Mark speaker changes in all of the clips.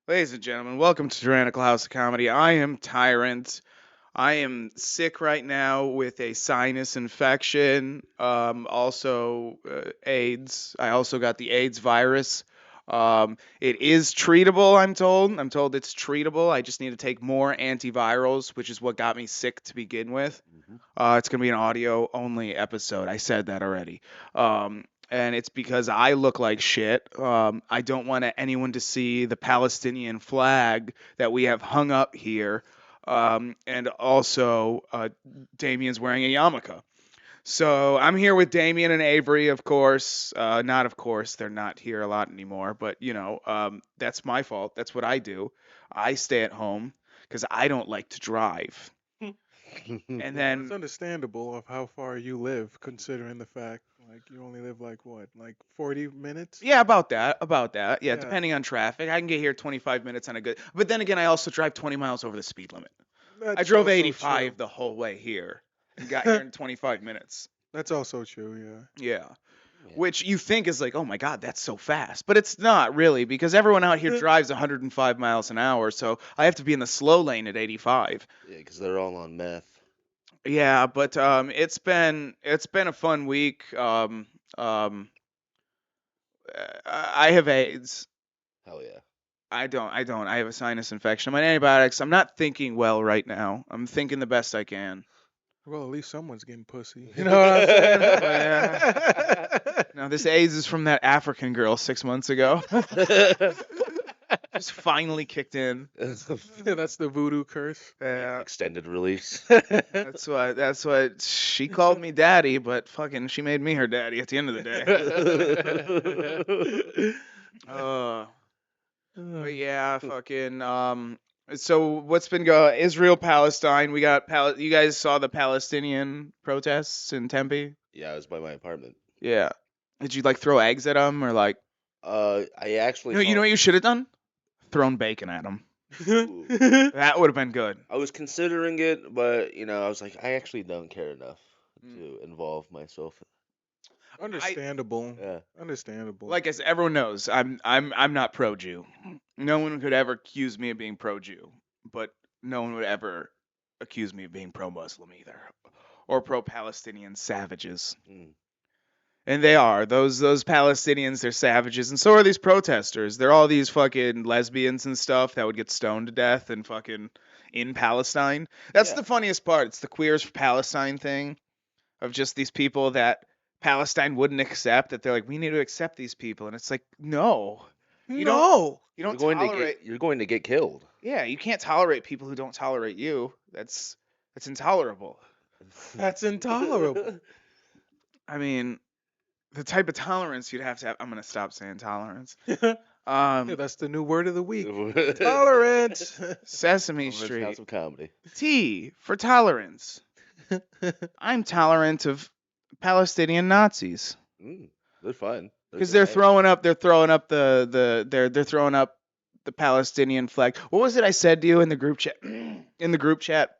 Speaker 1: Ladies and gentlemen, welcome to Tyrannical House of Comedy. I am Tyrant. I am sick right now with a sinus infection, also AIDS. I also got the AIDS virus. It is treatable, I'm told. I'm told it's treatable. I just need to take more antivirals, which is what got me sick to begin with.
Speaker 2: Mhm.
Speaker 1: It's going to be an audio only episode. I said that already. And it's because I look like shit. I don't want anyone to see the Palestinian flag that we have hung up here. And also, Damien's wearing a yarmulke. So I'm here with Damien and Avery, of course. Not of course, they're not here a lot anymore, but that's my fault. That's what I do. I stay at home because I don't like to drive. And
Speaker 3: Well, it's
Speaker 1: then,
Speaker 3: understandable of how far you live, considering the fact like you only live like what, like 40 minutes?
Speaker 1: yeah, about that. Yeah,
Speaker 3: Yeah,
Speaker 1: depending on traffic, I can get here 25 minutes on a good. But then again, I also drive 20 miles over the speed limit. I
Speaker 3: that's
Speaker 1: drove
Speaker 3: also true.
Speaker 1: 85 the whole way here and got here in 25 minutes.
Speaker 3: That's also true.
Speaker 1: Yeah.
Speaker 2: Yeah.
Speaker 1: Which you think is like, oh my God, that's so fast. But it's not really because everyone out here drives 105 miles an hour. So I have to be in the slow lane at 85.
Speaker 2: Yeah, because they're all on meth.
Speaker 1: Yeah, but it's been a fun week. Um, I have AIDS.
Speaker 2: Hell yeah.
Speaker 1: I don't. I have a sinus infection. I'm on antibiotics. I'm not thinking well right now. I'm thinking the best I can.
Speaker 3: Well, at least someone's getting pussy. You know what I'm saying?
Speaker 1: Yeah. Now this AIDS is from that African girl 6 months ago. Just finally kicked in.
Speaker 3: That's the voodoo curse.
Speaker 1: Yeah.
Speaker 2: Extended release.
Speaker 1: That's what she called me daddy, but fucking she made me her daddy at the end of the day. But yeah, fucking so what's been going Israel Palestine, we got you guys saw the Palestinian protests in Tempe?
Speaker 2: Yeah, I was by my apartment.
Speaker 1: Yeah. Did you like throw eggs at them or like
Speaker 2: I actually
Speaker 1: you know
Speaker 2: thought,
Speaker 1: what you should have done? Thrown bacon at them.
Speaker 2: Ooh.
Speaker 1: That would have been good.
Speaker 2: I was considering it, but I was like, I actually don't care enough
Speaker 1: Mm.
Speaker 2: to involve myself.
Speaker 3: Understandable.
Speaker 2: Yeah.
Speaker 3: Understandable.
Speaker 1: Like I said, everyone knows I'm not pro Jew. No one could ever accuse me of being pro Jew, but no one would ever accuse me of being pro Muslim either, or pro Palestinian savages.
Speaker 2: Mm.
Speaker 1: And they are those Palestinians. They're savages, and so are these protesters. They're all these fucking lesbians and stuff that would get stoned to death and fucking in Palestine. That's
Speaker 2: Yeah.
Speaker 1: the funniest part. It's the Queers for Palestine thing of just these people that Palestine wouldn't accept. That they're like, we need to accept these people, and it's like, no, you don't.
Speaker 3: No.
Speaker 1: You
Speaker 2: You're
Speaker 1: don't
Speaker 2: going
Speaker 1: tolerate.
Speaker 2: to get you're going to get killed.
Speaker 1: Yeah, you can't tolerate people who don't tolerate you. That's intolerable.
Speaker 3: That's intolerable.
Speaker 1: I mean, the type of tolerance you'd have to have. I'm gonna stop saying tolerance.
Speaker 3: Yeah,
Speaker 1: Um,
Speaker 3: that's the new word of the week.
Speaker 2: Tolerance
Speaker 3: Tolerance.
Speaker 1: Sesame Street.
Speaker 2: House of Comedy.
Speaker 1: T for tolerance. I'm tolerant of Palestinian Nazis
Speaker 2: Mm, they're fun.
Speaker 1: because
Speaker 2: good
Speaker 1: they're
Speaker 2: guys.
Speaker 1: throwing up. They're throwing up they're throwing up the Palestinian flag. What was it I said to you in the group chat? In the group chat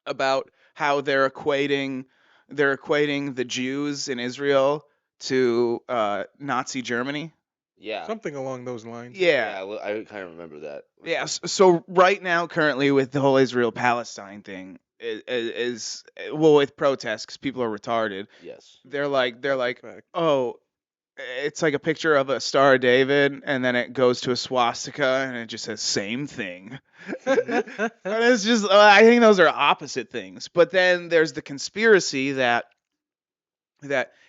Speaker 1: about how they're equating the Jews in Israel to Nazi Germany.
Speaker 2: Yeah.
Speaker 3: Something along those lines.
Speaker 1: Yeah.
Speaker 2: I kind of remember that.
Speaker 1: Yeah. So right now, currently, with the whole Israel Palestine thing, is well with protests because people are retarded.
Speaker 2: Yes.
Speaker 1: They're like,
Speaker 3: Fact.
Speaker 1: oh, it's like a picture of a Star of David, and then it goes to a swastika, and it just says same thing. And it's just, I think those are opposite things. But then there's the conspiracy that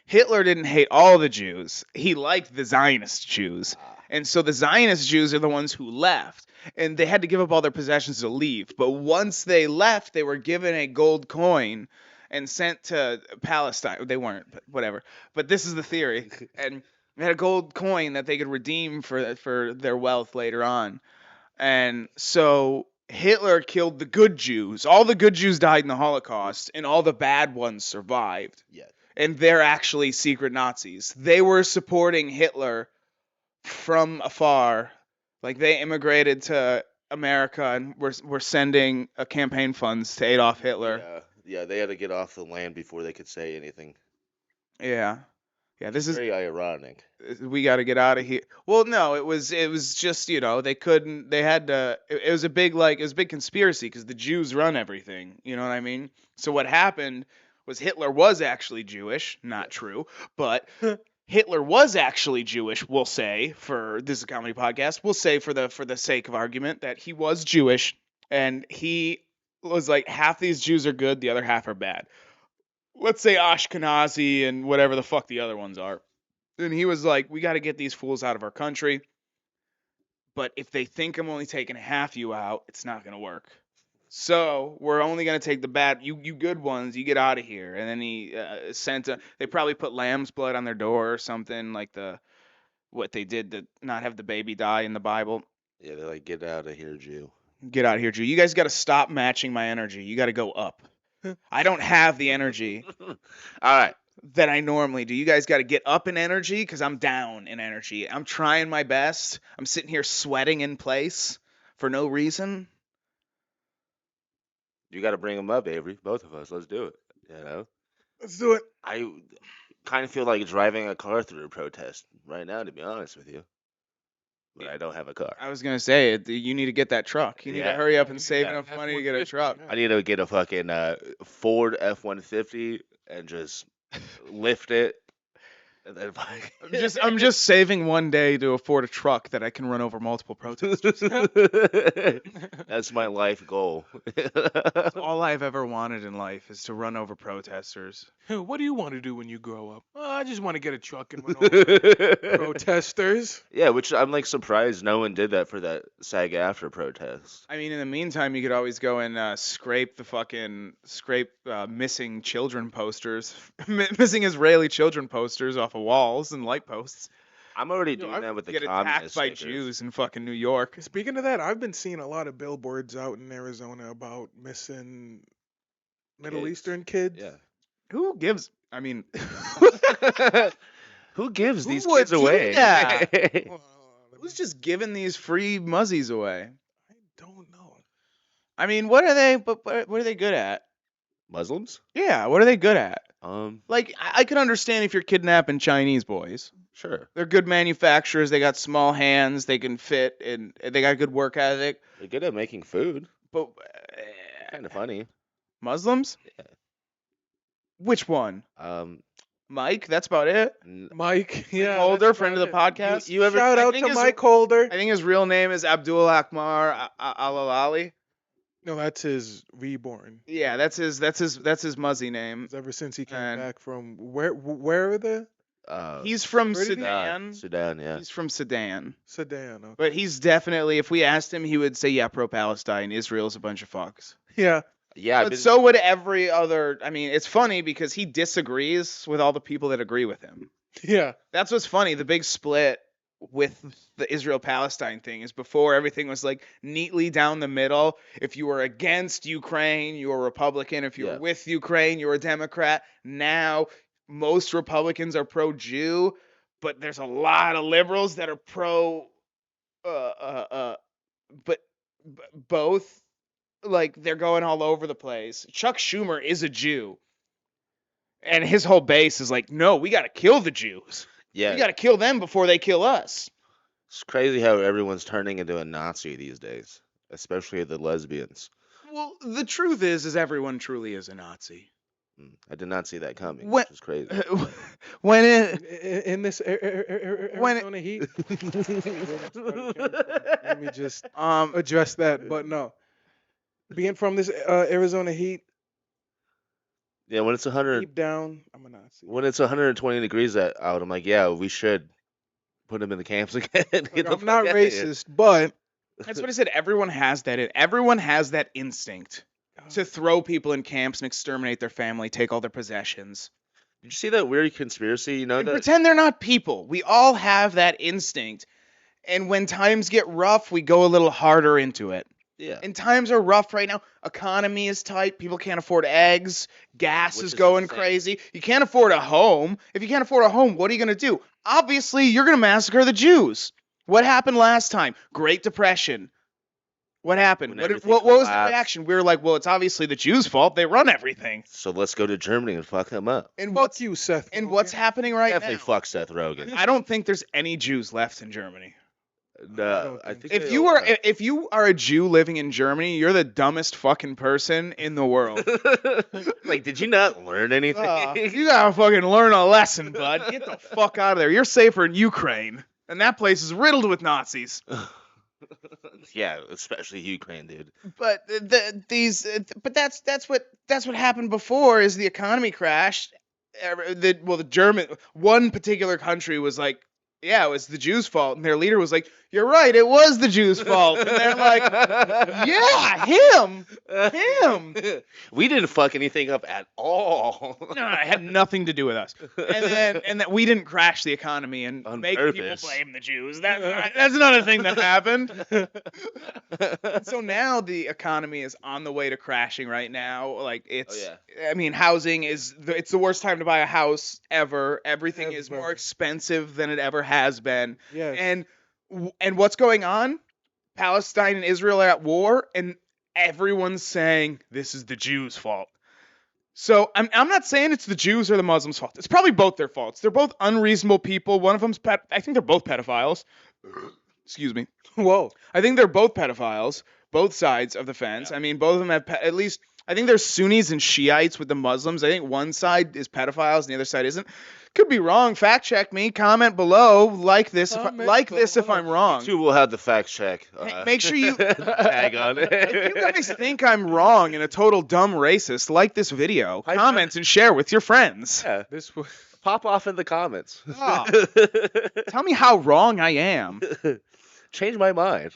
Speaker 1: Hitler didn't hate all the Jews. He liked the Zionist Jews.
Speaker 2: Ah,
Speaker 1: And so the Zionist Jews are the ones who left. And they had to give up all their possessions to leave. But once they left, they were given a gold coin and sent to Palestine. They weren't, but whatever. But this is the theory. And they had a gold coin that they could redeem for their wealth later on. And so Hitler killed the good Jews. All the good Jews died in the Holocaust, and all the bad ones survived.
Speaker 2: yeah.
Speaker 1: And they're actually secret Nazis. They were supporting Hitler from afar. Like they immigrated to America and were sending campaign funds to Adolf Hitler.
Speaker 2: Yeah. Yeah, they had to get off the land before they could say anything.
Speaker 1: Yeah. Yeah, this is
Speaker 2: Very ironic.
Speaker 1: we got to get out of here. Well, no, it was just they couldn't. They had to. It was a big it was a big conspiracy because the Jews run everything. You know what I mean? So what happened was Hitler was actually Jewish. Not true, but Hitler was actually Jewish. We'll say for this is a comedy podcast. We'll say for the sake of argument that he was Jewish, and he was like half these Jews are good, the other half are bad. Let's say Ashkenazi and whatever the fuck the other ones are. And he was like, we got to get these fools out of our country. But if they think I'm only taking half you out, it's not going to work. So we're only going to take the bad, you good ones, you get out of here. And then he they probably put lamb's blood on their door or something like what they did to not have the baby die in the Bible.
Speaker 2: Yeah, they're like, get out of here, Jew.
Speaker 1: Get out of here, Jew. You guys got to stop matching my energy. You got to go up. I don't have the energy
Speaker 2: All right.
Speaker 1: that I normally do. You guys got to get up in energy because I'm down in energy. I'm trying my best. I'm sitting here sweating in place for no reason.
Speaker 2: You got to bring them up, Avery. Both of us. Let's do it.
Speaker 3: Let's do it.
Speaker 2: I kind of feel like driving a car through a protest right now, to be honest with you. But I don't have a car.
Speaker 1: I was going to say, you need to get that truck. You need to hurry up and save
Speaker 2: Yeah.
Speaker 1: enough money to get a truck.
Speaker 2: I need to get a fucking Ford F-150 and just lift it. And then
Speaker 1: I'm just saving one day to afford a truck that I can run over multiple protesters.
Speaker 2: That's my life goal.
Speaker 1: All I've ever wanted in life is to run over protesters.
Speaker 3: What do you want to do when you grow up? I just want to get a truck and run over protesters.
Speaker 2: Yeah, which I'm like surprised no one did that for that SAG-AFTRA protest.
Speaker 1: I mean, in the meantime, you could always go and scrape missing children posters, missing Israeli children posters off of walls and light posts.
Speaker 2: I'm already doing that with the
Speaker 1: Get attacked
Speaker 2: communist
Speaker 1: by
Speaker 2: stickers.
Speaker 1: Jews in fucking New York.
Speaker 3: Speaking of that, I've been seeing a lot of billboards out in Arizona about missing Middle
Speaker 2: Kids.
Speaker 3: Eastern kids.
Speaker 2: Yeah.
Speaker 1: Who gives? I mean,
Speaker 2: Who gives these
Speaker 1: would
Speaker 2: kids
Speaker 1: do
Speaker 2: away?
Speaker 1: that?
Speaker 3: Well,
Speaker 1: who's just giving these free muzzies away?
Speaker 3: I don't know.
Speaker 1: I mean, what are they? But what are they good at?
Speaker 2: Muslims?
Speaker 1: Yeah, what are they good at?
Speaker 2: Like,
Speaker 1: I can understand if you're kidnapping Chinese boys.
Speaker 2: sure.
Speaker 1: They're good manufacturers. They got small hands. They can fit, and they got good work ethic.
Speaker 2: They're good at making food.
Speaker 1: But
Speaker 2: Kind of funny.
Speaker 1: Muslims?
Speaker 2: Yeah.
Speaker 1: Which one? Mike? That's about it.
Speaker 3: Mike, yeah.
Speaker 1: Holder,
Speaker 3: that's
Speaker 1: friend of the
Speaker 3: about it.
Speaker 1: podcast.
Speaker 2: You ever?
Speaker 3: Shout
Speaker 1: I
Speaker 3: out
Speaker 1: think
Speaker 3: to
Speaker 1: his-
Speaker 3: Mike Holder.
Speaker 1: I think his real name is Abdul Akbar Alalali.
Speaker 3: No, that's his reborn.
Speaker 1: Yeah, that's his muzzy name.
Speaker 3: Ever since he came
Speaker 1: And-
Speaker 3: back from where are they?
Speaker 1: He's from
Speaker 3: Where did he-
Speaker 1: Sudan.
Speaker 2: Sudan, yeah.
Speaker 1: He's from Sudan.
Speaker 3: Sudan. Okay.
Speaker 1: But he's definitely, if we asked him, he would say, yeah, pro-Palestine. Israel's a bunch of fucks.
Speaker 3: Yeah.
Speaker 2: Yeah, I've
Speaker 1: But
Speaker 2: been,
Speaker 1: so would every other. I mean, it's funny because he disagrees with all the people that agree with him.
Speaker 3: Yeah.
Speaker 1: That's what's funny. The big split with the Israel-Palestine thing is before everything was like neatly down the middle. If you were against Ukraine, you were a Republican. If you were
Speaker 2: Yeah.
Speaker 1: with Ukraine, you were a Democrat. Now, most Republicans are pro-Jew, but there's a lot of liberals that are pro, but both. Like, they're going all over the place. Chuck Schumer is a Jew. And his whole base is like, no, we got to kill the Jews.
Speaker 2: yeah,
Speaker 1: We got to kill them before they kill us.
Speaker 2: it's crazy how everyone's turning into a Nazi these days, especially the lesbians.
Speaker 1: Well, the truth is everyone truly is a Nazi.
Speaker 2: I did not see that coming,
Speaker 1: When-
Speaker 2: which is crazy.
Speaker 1: When it,
Speaker 3: In this
Speaker 1: When it-
Speaker 3: Arizona heat. Let me just
Speaker 1: um,
Speaker 3: address that. But no, being from this Arizona heat,
Speaker 2: Yeah, when it's 100,
Speaker 3: deep down, I'm a Nazi.
Speaker 2: when it's 120 degrees out, I'm like, yeah, we should put them in the camps again. Get
Speaker 3: Look,
Speaker 2: the
Speaker 3: I'm
Speaker 2: fuck
Speaker 3: not
Speaker 2: outta here.
Speaker 3: racist, but
Speaker 1: that's what I said. Everyone has that. Everyone has that instinct to throw people in camps and exterminate their family, take all their possessions,
Speaker 2: Did you see that weird conspiracy? You know
Speaker 1: and
Speaker 2: that
Speaker 1: pretend they're not people. We all have that instinct. And when times get rough, we go a little harder into it.
Speaker 2: yeah.
Speaker 1: And times are rough right now. Economy is tight. People can't afford eggs. Gas
Speaker 2: Which
Speaker 1: is
Speaker 2: is
Speaker 1: going
Speaker 2: insane.
Speaker 1: crazy. You can't afford a home. If you can't afford a home, what are you going to do? Obviously, you're going to massacre the Jews. What happened last time? Great Depression. What happened?
Speaker 2: When
Speaker 1: What,
Speaker 2: everything
Speaker 1: what was the
Speaker 2: collapsed.
Speaker 1: reaction? We were like, well, it's obviously the Jews' fault. They run everything.
Speaker 2: So let's go to Germany and fuck them up.
Speaker 1: And
Speaker 3: Fuck you, Seth.
Speaker 1: what's
Speaker 3: Rogen.
Speaker 1: happening right
Speaker 2: Definitely
Speaker 1: now?
Speaker 2: fuck Seth Rogen.
Speaker 1: I don't think there's any Jews left in Germany.
Speaker 2: No,
Speaker 3: I
Speaker 2: I
Speaker 3: think
Speaker 2: think
Speaker 1: If
Speaker 2: they
Speaker 1: you
Speaker 2: all
Speaker 1: are if you are a Jew living in Germany, you're the dumbest fucking person in the world.
Speaker 2: like, did you not learn anything?
Speaker 1: You gotta fucking learn a lesson, bud. Get the fuck out of there. You're safer in Ukraine, and that place is riddled with Nazis.
Speaker 2: Yeah, especially Ukraine, dude.
Speaker 1: But but that's what happened before. Is the economy crashed? The German one particular country was like, yeah, it was the Jews' fault, and their leader was like, you're right, it was the Jews' fault, and they're like, yeah, him.
Speaker 2: We didn't fuck anything up at all.
Speaker 1: No, it had nothing to do with us, and that we didn't crash the economy and
Speaker 2: On
Speaker 1: make
Speaker 2: purpose.
Speaker 1: people blame the Jews. That's another thing that happened. So now the economy is on the way to crashing right now. Like it's, I mean, housing it's the worst time to buy a house ever. Everything is more
Speaker 3: Ever.
Speaker 1: expensive than it ever has been.
Speaker 3: Yes.
Speaker 1: And what's going on? Palestine and Israel are at war, and everyone's saying this is the Jews' fault. So I'm not saying it's the Jews or the Muslims' fault. It's probably both their faults. They're both unreasonable people. One of them's I think they're both pedophiles. Excuse me.
Speaker 3: Whoa.
Speaker 1: I think they're both pedophiles, both sides of the fence.
Speaker 2: Yeah.
Speaker 1: I mean, both of them have at least. I think there's Sunnis and Shiites with the Muslims. I think one side is pedophiles and the other side isn't. Could be wrong. Fact check me. Comment below. Like this. If I'm wrong.
Speaker 2: Two will have the fact check.
Speaker 1: Make sure you
Speaker 2: tag on it.
Speaker 1: If you guys think I'm wrong and a total dumb racist, like this video,
Speaker 2: Hype
Speaker 1: comment and share with your friends.
Speaker 2: Yeah,
Speaker 3: This was.
Speaker 2: pop off in the comments.
Speaker 1: Oh. Tell me how wrong I am.
Speaker 2: Change my mind.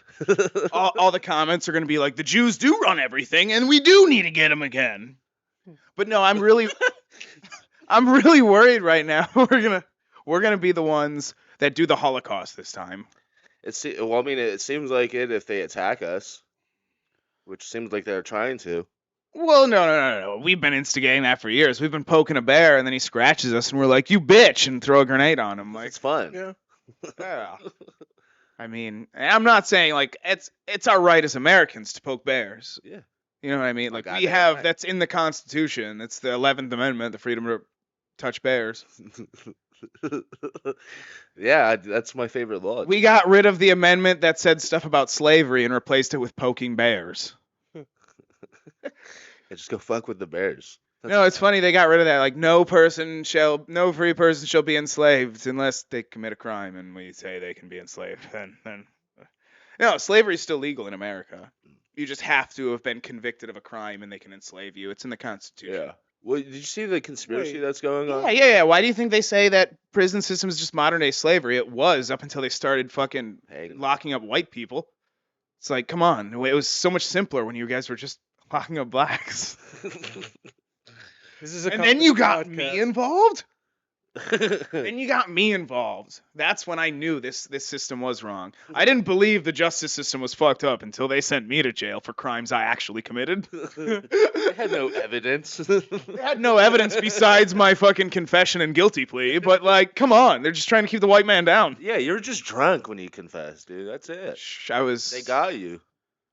Speaker 1: All the comments are going to be like, the Jews do run everything, and we do need to get them again. But no, I'm really worried right now. We're gonna be the ones that do the Holocaust this time.
Speaker 2: It seems like it if they attack us, which seems like they're trying to.
Speaker 1: Well, no. We've been instigating that for years. We've been poking a bear, and then he scratches us, and we're like, "You bitch!" and throw a grenade on him. Like,
Speaker 2: It's fun.
Speaker 3: Yeah.
Speaker 1: yeah. I mean, I'm not saying like it's our right as Americans to poke bears.
Speaker 2: Yeah.
Speaker 1: You know what I mean? Like we
Speaker 2: goddamn
Speaker 1: have
Speaker 2: right.
Speaker 1: that's in the Constitution. It's the 11th Amendment, the freedom to touch bears.
Speaker 2: Yeah, that's my favorite law.
Speaker 1: We got rid of the amendment that said stuff about slavery and replaced it with poking bears.
Speaker 2: Yeah, just go fuck with the bears.
Speaker 1: No, it's funny they got rid of that. Like no free person shall be enslaved unless they commit a crime, and we say they can be enslaved. Then no, slavery is still legal in America. You just have to have been convicted of a crime, and they can enslave you. It's in the Constitution.
Speaker 2: Yeah. Well, did you see the conspiracy
Speaker 3: Wait.
Speaker 2: that's going on?
Speaker 1: Yeah. Why do you think they say that prison system is just modern day slavery? It was up until they started fucking
Speaker 2: Hey.
Speaker 1: locking up white people. It's like, come on, it was so much simpler when you guys were just locking up blacks.
Speaker 3: This is a
Speaker 1: And then you got
Speaker 3: podcast.
Speaker 1: me involved. Then you got me involved. That's when I knew this system was wrong. I didn't believe the justice system was fucked up until they sent me to jail for crimes I actually committed.
Speaker 2: They had no evidence.
Speaker 1: They had no evidence besides my fucking confession and guilty plea, but like, come on, they're just trying to keep the white man down.
Speaker 2: Yeah, you're just drunk when you confess, dude. That's it.
Speaker 1: I was
Speaker 2: They got you.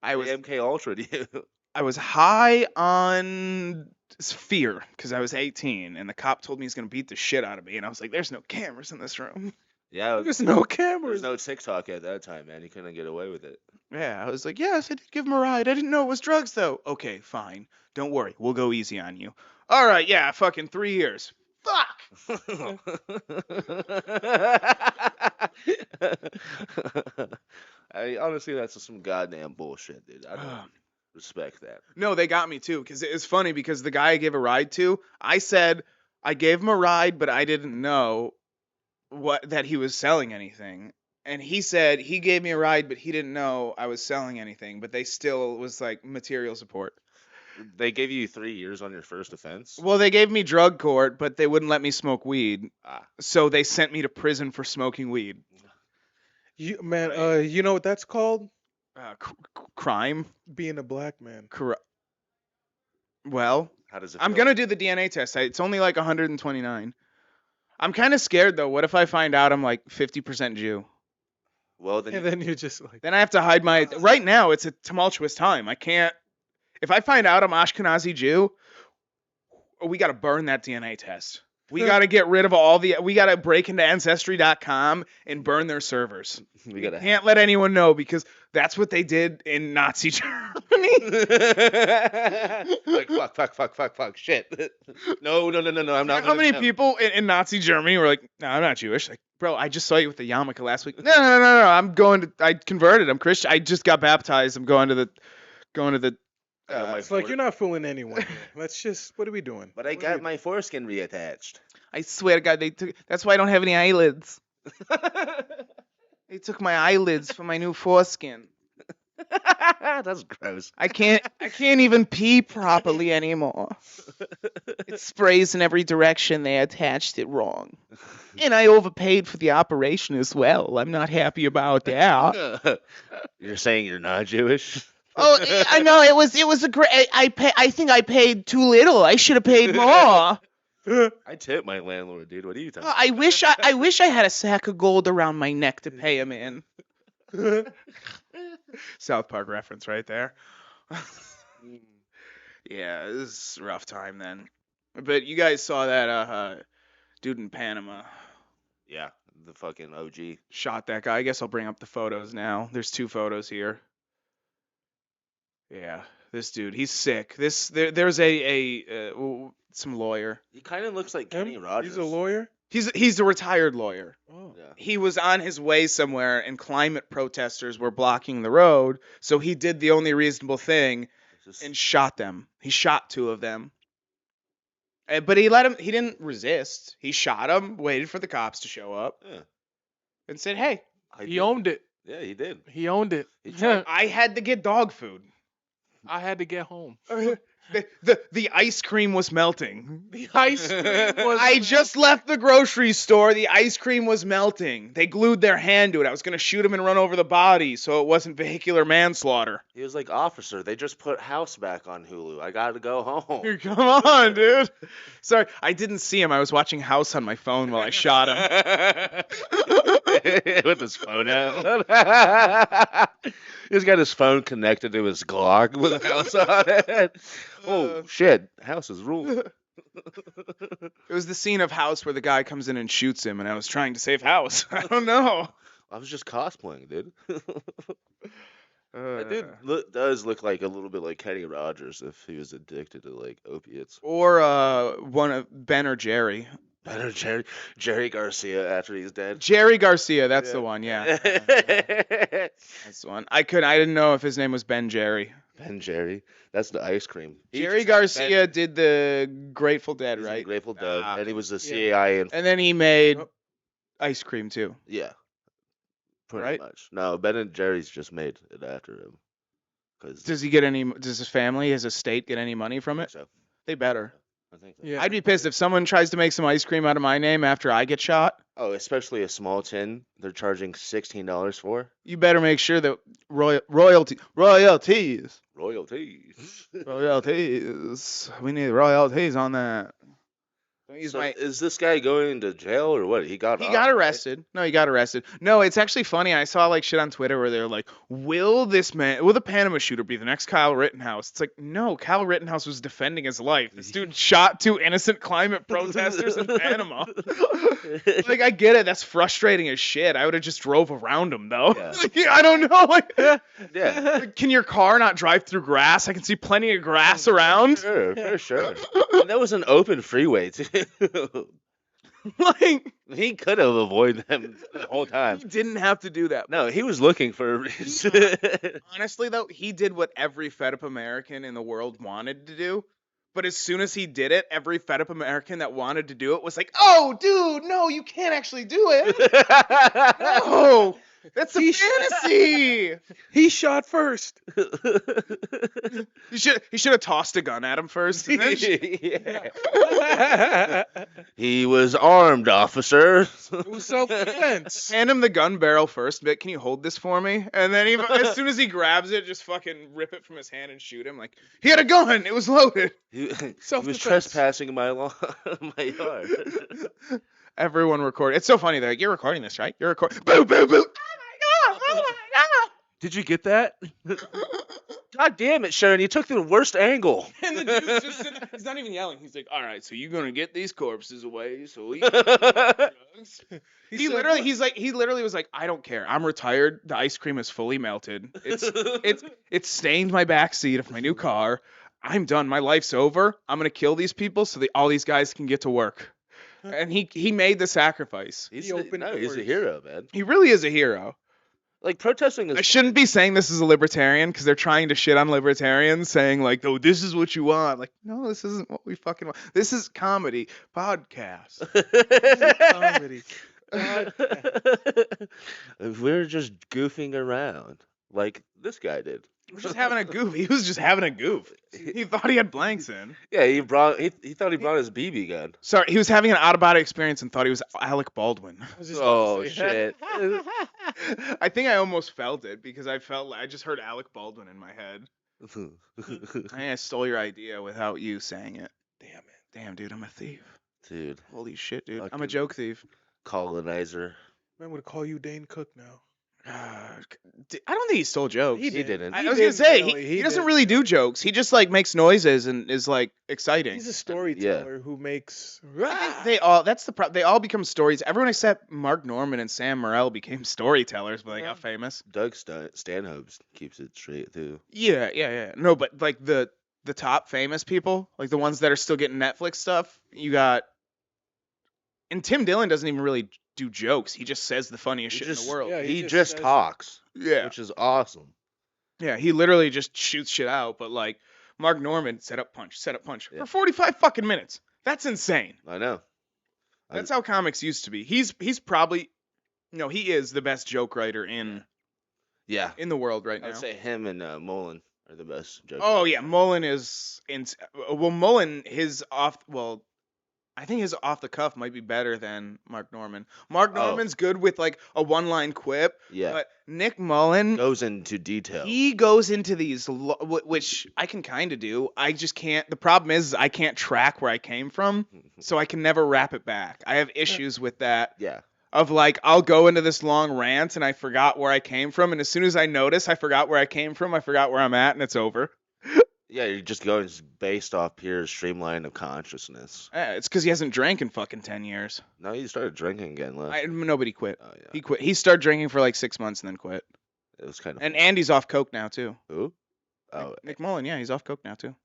Speaker 1: I was
Speaker 2: They MK Ultra'd you.
Speaker 1: I was high on fear because I was 18 and the cop told me he's going to beat the shit out of me and I was like, there's no cameras in this room.
Speaker 2: Yeah,
Speaker 3: There's no
Speaker 2: there's
Speaker 3: cameras.
Speaker 2: no TikTok at that time, man. You couldn't get away with it.
Speaker 1: Yeah, I was like, yes, I did give him a ride. I didn't know it was drugs though. Okay, fine. Don't worry. We'll go easy on you. All right, yeah, fucking 3 years. Fuck.
Speaker 2: Honestly, that's some goddamn bullshit, dude. I don't respect that.
Speaker 1: No, they got me too because it was funny because the guy I gave a ride to, I said I gave him a ride, but I didn't know that he was selling anything. And he said he gave me a ride, but he didn't know I was selling anything. But they still was like material support.
Speaker 2: They gave you 3 years on your first offense.
Speaker 1: Well, they gave me drug court, but they wouldn't let me smoke weed.
Speaker 2: Ah.
Speaker 1: So they sent me to prison for smoking weed.
Speaker 3: You know what that's called?
Speaker 1: Crime.
Speaker 3: Being a black man.
Speaker 1: Well,
Speaker 2: How does it?
Speaker 1: I'm
Speaker 2: feel?
Speaker 1: gonna do the DNA test. It's only like 129. I'm kind of scared though. What if I find out I'm like 50% Jew?
Speaker 2: Well, then
Speaker 3: And then you're just like,
Speaker 1: Then I have to hide my. Right now, it's a tumultuous time. I can't. If I find out I'm Ashkenazi Jew, we got to burn that DNA test. We got to get rid of all the. We got to break into Ancestry.com and burn their servers.
Speaker 2: we gotta.
Speaker 1: Can't let anyone know because that's what they did in Nazi Germany.
Speaker 2: Like fuck, shit. No, I'm not.
Speaker 1: How many people in Nazi Germany were like, "No, I'm not Jewish." Like, bro, I just saw you with the yarmulke last week. No. I'm going to. I converted. I'm Christian. I just got baptized. I'm going to the.
Speaker 3: it's like you're not fooling anyone. Here. Let's just. What are we doing?
Speaker 2: But I got my foreskin reattached.
Speaker 1: I swear to God, they took. That's why I don't have any eyelids. They took my eyelids for my new foreskin.
Speaker 2: That's gross.
Speaker 1: I can't even pee properly anymore. It sprays in every direction. They attached it wrong. And I overpaid for the operation as well. I'm not happy about that.
Speaker 2: You're saying you're not Jewish?
Speaker 1: Oh, I know it was a great. I think I paid too little. I should have paid more.
Speaker 2: I tip my landlord, dude. What are you talking?
Speaker 1: I wish I had a sack of gold around my neck to pay him in. South Park reference right there. Yeah, this is a rough time then. But you guys saw that dude in Panama
Speaker 2: Yeah, the fucking OG.
Speaker 1: shot that guy. I guess I'll bring up the photos now. There's 2 photos here. Yeah, this dude, he's sick. There's some lawyer.
Speaker 2: He kind of looks like Kenny Rogers.
Speaker 3: He's a lawyer.
Speaker 1: He's a retired lawyer.
Speaker 3: Oh.
Speaker 2: Yeah.
Speaker 1: He was on his way somewhere and climate protesters were blocking the road, so he did the only reasonable thing and shot them. He shot 2 of them. But he didn't resist. He shot them, waited for the cops to show up,
Speaker 2: Yeah.
Speaker 1: and said, "Hey,
Speaker 3: He owned it.
Speaker 2: Yeah, he did.
Speaker 3: He owned it.
Speaker 2: He tried-
Speaker 1: I had to get dog food.
Speaker 3: I had to get home.
Speaker 1: The ice cream was melting.
Speaker 3: The ice cream was.
Speaker 1: I just left the grocery store. The ice cream was melting. They glued their hand to it. I was going to shoot him and run over the body so it wasn't vehicular manslaughter.
Speaker 2: He was like, officer, they just put House back on Hulu. I gotta go home.
Speaker 1: Come on, dude. Sorry, I didn't see him. I was watching House on my phone while I shot him.
Speaker 2: With his phone out. He's got his phone connected to his Glock with a House on it. Oh, shit. House is rule.
Speaker 1: It was the scene of House where the guy comes in and shoots him, and I was trying to save House. I don't know.
Speaker 2: I was just cosplaying, dude. That dude
Speaker 1: Uh,
Speaker 2: does look like a little bit like Kenny Rogers if he was addicted to like opiates.
Speaker 1: or one of Ben or Jerry.
Speaker 2: Better Jerry Garcia after he's dead.
Speaker 1: Jerry Garcia, that's
Speaker 2: Yeah.
Speaker 1: the one, yeah. That's the one. I didn't know if his name was Ben Jerry.
Speaker 2: Ben Jerry. That's the ice cream.
Speaker 1: Jerry Garcia did the Grateful Dead,
Speaker 2: He's in
Speaker 1: right?
Speaker 2: Grateful Dead,
Speaker 1: Ah.
Speaker 2: and he was the CAI and
Speaker 1: And then he made
Speaker 3: Yep.
Speaker 1: ice cream too.
Speaker 2: yeah, pretty
Speaker 1: Right?
Speaker 2: much. No, Ben and Jerry's just made it after him. Cause
Speaker 1: Does he get any? Does his family, his estate, get any money from it?
Speaker 2: so.
Speaker 1: They better.
Speaker 2: I think so.
Speaker 3: Yeah.
Speaker 1: I'd be pissed if someone tries to make some ice cream out of my name after I get shot.
Speaker 2: Oh, especially a small tin. They're charging $16 for
Speaker 1: You better make sure that royalties,
Speaker 2: royalties.
Speaker 1: royalties. We need royalties on that. Don't use
Speaker 2: So
Speaker 1: my.
Speaker 2: is this guy going to jail or what? He got
Speaker 1: He
Speaker 2: off,
Speaker 1: got
Speaker 2: right?
Speaker 1: arrested. No, he got arrested. No, it's actually funny. I saw like shit on Twitter where they're like, will the Panama shooter be the next Kyle Rittenhouse? It's like, no, Kyle Rittenhouse was defending his life. This dude shot 2 innocent climate protesters in Panama. Like, I get it. That's frustrating as shit. I would have just drove around him though.
Speaker 2: Yeah.
Speaker 1: Like, I don't know. Like,
Speaker 2: Yeah.
Speaker 1: can your car not drive through grass? I can see plenty of grass around.
Speaker 2: Sure, for sure. And that was an open freeway too.
Speaker 1: Like,
Speaker 2: He could have avoided them the whole time.
Speaker 1: he didn't have to do that.
Speaker 2: No, he was looking for a reason.
Speaker 1: Honestly, though, he did what every fed up American in the world wanted to do. But as soon as he did it, every fed up American that wanted to do it was like, "Oh, dude, no, you can't actually do it. No, that's a fantasy."
Speaker 3: He shot first.
Speaker 1: He should have tossed a gun at him first. And then
Speaker 2: Yeah. He was armed, officer.
Speaker 3: It was self-defense.
Speaker 1: hand him the gun barrel first. But can you hold this for me? And then as soon as he grabs it, just fucking rip it from his hand and shoot him. Like, he had a gun. It was loaded.
Speaker 2: He was
Speaker 3: Self-defense.
Speaker 2: trespassing my lawn, my yard.
Speaker 1: Everyone recorded. It's so funny. They're like, "You're recording this, right? You're recording." Boo, boo, boo. Oh my
Speaker 2: Did you get that? God damn it, Sharon! You took the worst angle.
Speaker 1: And the dude's just sitting there, he's not even yelling. He's like, all right, so you're going to get these corpses away so we can do drugs. He literally was like, I don't care. I'm retired. The ice cream is fully melted. It's stained my backseat of my new car. I'm done. My life's over. I'm going to kill these people so all these guys can get to work. And he made the sacrifice.
Speaker 2: He's
Speaker 3: He
Speaker 2: a,
Speaker 3: opened
Speaker 2: no, he's a
Speaker 3: doors.
Speaker 2: hero, man.
Speaker 1: He really is a hero.
Speaker 2: Like protesting is.
Speaker 1: I shouldn't be saying this is a libertarian because they're trying to shit on libertarians, saying like, "Oh, this is what you want." Like, no, this isn't what we fucking want. This is comedy podcast.
Speaker 3: Comedy.
Speaker 2: We're just goofing around like this guy did.
Speaker 1: We're just having a goof. He was just having a goof. He thought he had blanks in.
Speaker 2: Yeah, he thought he brought his BB gun.
Speaker 1: Sorry, he was having an out of body experience and thought he was Alec Baldwin.
Speaker 3: I was just about
Speaker 2: Oh
Speaker 3: to say that.
Speaker 2: shit.
Speaker 1: I think I almost felt it because I just heard Alec Baldwin in my head. I stole your idea without you saying it. Damn, dude, I'm a thief.
Speaker 2: Dude,
Speaker 1: Holy shit, dude. I'm a
Speaker 2: Fucking-
Speaker 1: joke thief.
Speaker 2: colonizer.
Speaker 3: Man would call you Dane Cook now.
Speaker 1: I don't think he stole jokes.
Speaker 2: He didn't.
Speaker 1: I
Speaker 3: He
Speaker 1: was gonna
Speaker 3: didn't
Speaker 1: say
Speaker 3: really,
Speaker 1: he
Speaker 3: he
Speaker 1: doesn't
Speaker 3: didn't
Speaker 1: really do
Speaker 3: really.
Speaker 1: jokes. He just like makes noises and is like exciting.
Speaker 3: He's a storyteller who makes.
Speaker 1: They all that's the problem. They all become stories. Everyone except Mark Norman and Sam Morril became storytellers, but they got famous.
Speaker 2: Doug Stanhope keeps it straight too.
Speaker 1: Yeah. No, but like the top famous people, like the ones that are still getting Netflix stuff, you got. And Tim Dillon doesn't even really do jokes. He just says the funniest shit in the world.
Speaker 3: Yeah,
Speaker 2: He
Speaker 3: he
Speaker 2: just
Speaker 3: just says-
Speaker 2: talks,
Speaker 1: Yeah.
Speaker 2: which is awesome.
Speaker 1: Yeah, he literally just shoots shit out. But like Mark Norman, set up punch
Speaker 2: Yeah.
Speaker 1: for 45 fucking minutes. That's insane.
Speaker 2: I know.
Speaker 1: That's how comics used to be. He's probably, he is the best joke writer in
Speaker 2: Yeah,
Speaker 1: the world right now.
Speaker 2: I'd say him and Mullen are the best jokes.
Speaker 1: Oh yeah, Mullen is Mullen I think his off the cuff might be better than Mark Norman. Mark
Speaker 2: Oh.
Speaker 1: Norman's good with like a one line quip,
Speaker 2: Yeah,
Speaker 1: but Nick Mullen.
Speaker 2: goes into detail.
Speaker 1: He goes into these, which I can kind of do. I just can't. The problem is I can't track where I came from, so I can never wrap it back. I have issues with that.
Speaker 2: Yeah,
Speaker 1: Of like, I'll go into this long rant and I forgot where I came from, and as soon as I notice I forgot where I came from, I forgot where I'm at, and it's over.
Speaker 2: yeah. You're just going based off pure streamline of consciousness.
Speaker 1: Yeah, it's because he hasn't drank in fucking 10 years.
Speaker 2: No, you started drinking again.
Speaker 1: Nobody quit.
Speaker 2: Oh yeah,
Speaker 1: He quit. He started drinking for like 6 months and then quit.
Speaker 2: it was kind of.
Speaker 1: And Andy's off coke now too.
Speaker 2: Who? Oh,
Speaker 1: Nick Mullen, yeah, he's off coke now too.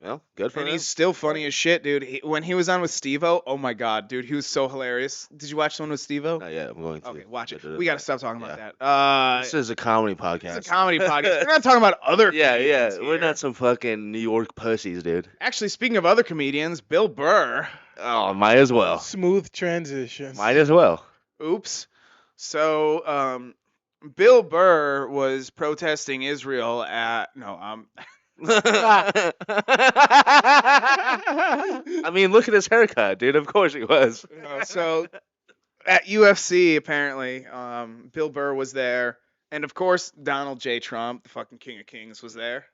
Speaker 2: well, good for
Speaker 1: And
Speaker 2: him.
Speaker 1: he's still funny as shit, dude. When he was on with Steve-O, oh my god, dude, he was so hilarious. Did you watch the one with Steve-O?
Speaker 2: Not yet. I'm going to.
Speaker 1: Okay, watch it.
Speaker 2: but,
Speaker 1: We gotta stop talking about
Speaker 2: yeah.
Speaker 1: that.
Speaker 2: This is a comedy podcast.
Speaker 1: It's a comedy podcast. We're not talking about other
Speaker 2: Yeah,
Speaker 1: comedians
Speaker 2: we're
Speaker 1: here.
Speaker 2: not some fucking New York pussies, dude.
Speaker 1: Actually, speaking of other comedians, Bill Burr.
Speaker 2: Oh, might as well.
Speaker 3: Smooth transition.
Speaker 2: Might as well.
Speaker 1: Oops. So, Bill Burr was protesting Israel at
Speaker 2: I mean, look at his haircut, dude. Of course he was.
Speaker 1: so at UFC apparently, Bill Burr was there, and of course Donald J. Trump, the fucking king of kings, was there.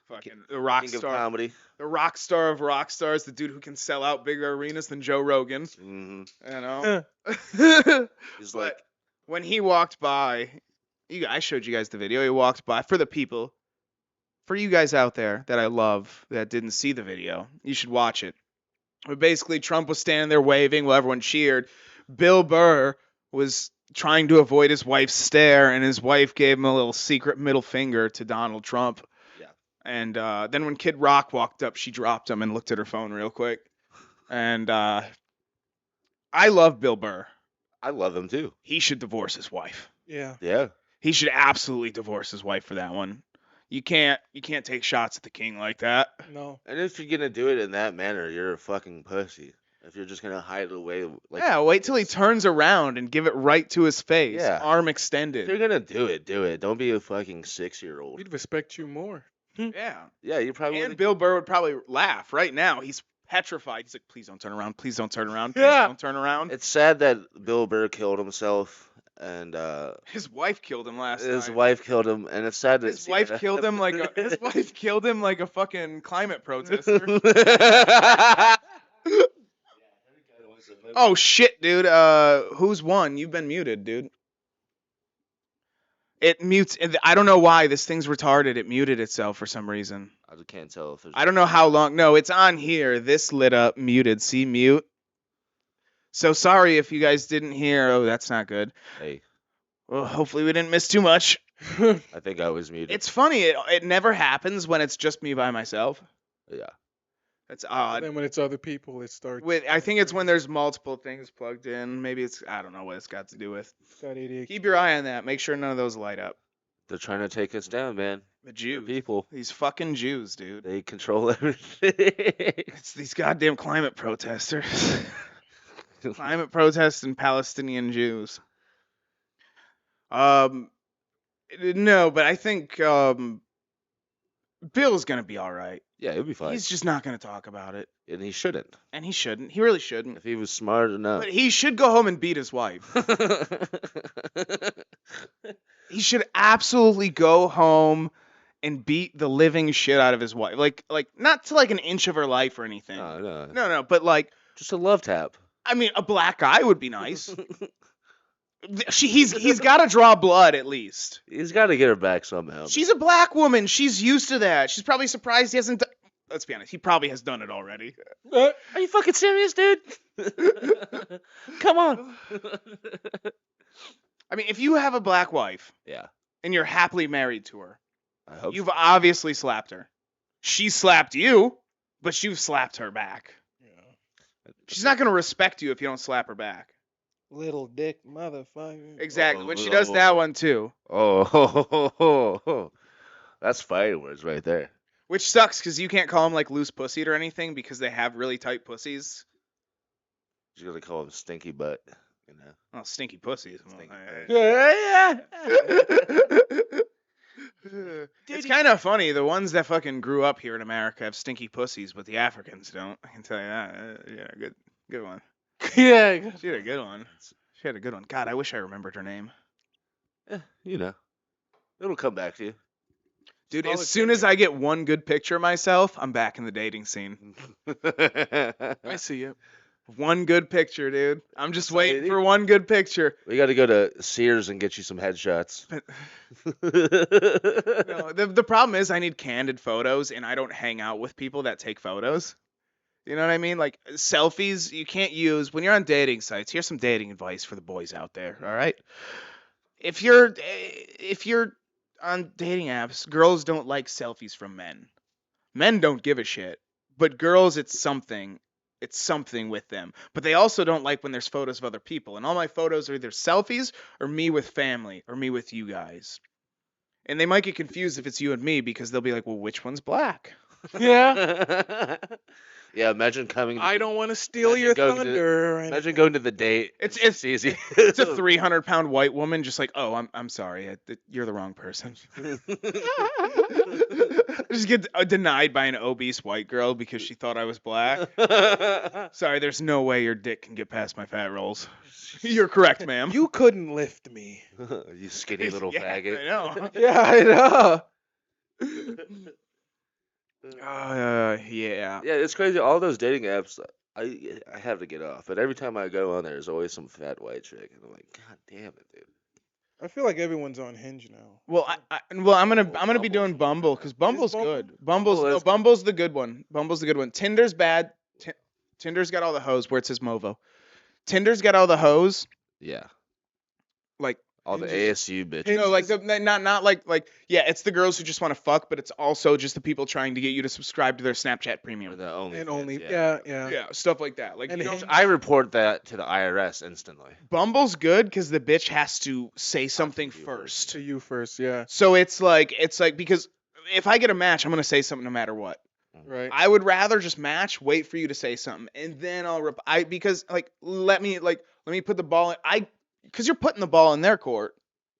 Speaker 1: Fucking the rock
Speaker 2: King of
Speaker 1: star,
Speaker 2: comedy.
Speaker 1: the rock star of rock stars, the dude who can sell out bigger arenas than Joe Rogan.
Speaker 2: hmm
Speaker 1: You know.
Speaker 2: He's
Speaker 1: But
Speaker 2: like,
Speaker 1: when he walked by, I showed you guys the video. He walked by for the people. For you guys out there that I love that didn't see the video, you should watch it. But basically, Trump was standing there waving while everyone cheered. Bill Burr was trying to avoid his wife's stare, and his wife gave him a little secret middle finger to Donald Trump.
Speaker 2: Yeah.
Speaker 1: And then when Kid Rock walked up, she dropped him and looked at her phone real quick. And I love Bill Burr.
Speaker 2: I love him too.
Speaker 1: He should divorce his wife.
Speaker 3: Yeah.
Speaker 2: Yeah.
Speaker 1: He should absolutely divorce his wife for that one. You can't take shots at the king like that.
Speaker 3: No.
Speaker 2: And if you're gonna do it in that manner, you're a fucking pussy. If you're just gonna hide it away, like,
Speaker 1: Yeah, wait till he turns around and give it right to his face.
Speaker 2: Yeah.
Speaker 1: Arm
Speaker 2: if
Speaker 1: extended.
Speaker 2: you're gonna do it, do it. Don't be a fucking 6-year-old.
Speaker 3: We'd respect you more.
Speaker 1: Yeah.
Speaker 2: Yeah, you probably.
Speaker 1: And
Speaker 2: would've-
Speaker 1: Bill Burr would probably laugh right now. He's petrified. He's like, please don't turn around. Please don't turn around. Please
Speaker 3: Yeah.
Speaker 1: don't turn around.
Speaker 2: It's sad that Bill Burr killed himself, and
Speaker 1: His wife killed him last
Speaker 2: his
Speaker 1: night.
Speaker 2: wife killed him, and it's sad that
Speaker 1: His wife killed him like a fucking climate protester. Oh shit, dude. Who's won? You've been muted, dude. It mutes. I don't know why. This thing's retarded. It muted itself for some reason.
Speaker 2: I just can't tell if there's.
Speaker 1: I don't know how long. No, it's on here. This lit up, muted. See, mute. So sorry if you guys didn't hear. Oh, that's not good.
Speaker 2: Hey,
Speaker 1: Well, hopefully we didn't miss too much.
Speaker 2: I think I was muted.
Speaker 1: It's funny. It never happens when it's just me by myself.
Speaker 2: Yeah.
Speaker 1: That's
Speaker 3: And
Speaker 1: odd.
Speaker 3: then when it's other people, it starts.
Speaker 1: I think it's when there's multiple things plugged in. Maybe it's. I don't know what it's got to do with.
Speaker 3: Got ADHD.
Speaker 1: Keep your eye on that. Make sure none of those light up.
Speaker 2: They're trying to take us down, man.
Speaker 1: The
Speaker 2: The
Speaker 1: Jews.
Speaker 2: people.
Speaker 1: These fucking Jews, dude.
Speaker 2: They control everything.
Speaker 1: It's these goddamn climate protesters. Climate protests and Palestinian Jews. No, but I think Bill's gonna be all right.
Speaker 2: Yeah, it'll be fine.
Speaker 1: He's just not gonna talk about it,
Speaker 2: And he shouldn't.
Speaker 1: and he shouldn't. He really shouldn't.
Speaker 2: If he was smart enough.
Speaker 1: But he should go home and beat his wife. He should absolutely go home and beat the living shit out of his wife. Like not to like an inch of her life or anything.
Speaker 2: No.
Speaker 1: No, but like,
Speaker 2: Just a love tap.
Speaker 1: I mean, a black eye would be nice. He's got to draw blood at least.
Speaker 2: He's got to get her back somehow.
Speaker 1: She's a black woman. She's used to that. She's probably surprised he hasn't. Let's be honest. He probably has done it already.
Speaker 2: Are you fucking serious, dude? Come on.
Speaker 1: I mean, if you have a black wife
Speaker 2: Yeah.
Speaker 1: and you're happily married to her,
Speaker 2: I hope.
Speaker 1: you've obviously slapped her. She slapped you, but you've slapped her back.
Speaker 3: Yeah.
Speaker 1: She's not gonna respect you if you don't slap her back.
Speaker 3: Little dick motherfucker.
Speaker 1: Exactly. When she does that one too,
Speaker 2: Oh, that's fighting words right there.
Speaker 1: which sucks because you can't call them like loose pussied or anything because they have really tight pussies.
Speaker 2: You're gonna call him stinky butt, you know.
Speaker 1: Oh, stinky pussies.
Speaker 2: Stinky
Speaker 3: Yeah.
Speaker 1: It's kind of funny. The ones that fucking grew up here in America have stinky pussies, but the Africans don't. I can tell you that. Yeah, good one.
Speaker 3: Yeah.
Speaker 1: She had a good one. She had a good one. God, I wish I remembered her name.
Speaker 2: You know, it'll come back to you.
Speaker 1: Dude,
Speaker 3: Solid
Speaker 1: as soon as I get one good picture of myself, I'm back in the dating scene.
Speaker 3: I see it.
Speaker 1: One good picture, dude. I'm just
Speaker 2: That's
Speaker 1: waiting
Speaker 2: lady.
Speaker 1: for one good picture.
Speaker 2: We got to go to Sears and get you some headshots.
Speaker 1: No, the problem is I need candid photos, and I don't hang out with people that take photos. You know what I mean? Like selfies, you can't use when you're on dating sites. Here's some dating advice for the boys out there. All right, if you're on dating apps, girls don't like selfies from men. Men don't give a shit, but girls, it's something. It's something with them. But they also don't like when there's photos of other people. And all my photos are either selfies or me with family or me with you guys. And they might get confused if it's you and me because they'll be like, well, which one's black?
Speaker 3: Yeah.
Speaker 2: Yeah, imagine coming.
Speaker 3: I don't want to steal your
Speaker 2: Imagine going to-
Speaker 3: thunder.
Speaker 2: Imagine going to the date.
Speaker 1: It's
Speaker 2: easy.
Speaker 1: It's a 300-pound white woman just like, oh, I'm sorry. You're the wrong person. Just get denied by an obese white girl because she thought I was black. Sorry, there's no way your dick can get past my fat rolls. You're correct, ma'am.
Speaker 3: You couldn't lift me.
Speaker 2: You skinny little
Speaker 1: Yeah,
Speaker 2: faggot.
Speaker 1: I know.
Speaker 3: Yeah, I know.
Speaker 1: Yeah.
Speaker 2: Yeah, it's crazy. All those dating apps, I have to get off. But every time I go on there, there's always some fat white chick, and I'm like, God damn it, dude.
Speaker 3: I feel like everyone's on Hinge now.
Speaker 1: Well, I'm gonna be doing Bumble because Bumble's
Speaker 3: Bumble?
Speaker 1: good. Bumble's Bumble's the good one. Bumble's the good one. Tinder's bad. Tinder's got all the hoes where it says Movo. Tinder's got all the hoes.
Speaker 2: Yeah,
Speaker 1: Like
Speaker 2: all the
Speaker 3: Hinge
Speaker 2: ASU bitches.
Speaker 1: you know, like not like yeah, it's the girls who just want to fuck, but it's also just the people trying to get you to subscribe to their Snapchat
Speaker 2: Or
Speaker 1: Premium.
Speaker 2: the only
Speaker 3: And
Speaker 2: fans,
Speaker 3: only,
Speaker 2: yeah.
Speaker 3: yeah.
Speaker 1: Stuff like that. Like
Speaker 3: And
Speaker 1: you don't-
Speaker 3: Hinge-
Speaker 2: I report that to the IRS instantly.
Speaker 1: Bumble's good because the bitch has to say something
Speaker 2: you
Speaker 1: first.
Speaker 3: To you first, yeah.
Speaker 1: So it's like because if I get a match, I'm gonna say something no matter what.
Speaker 3: Right.
Speaker 1: I would rather just match, wait for you to say something, and then I'll because like let me put the ball in because you're putting the ball in their court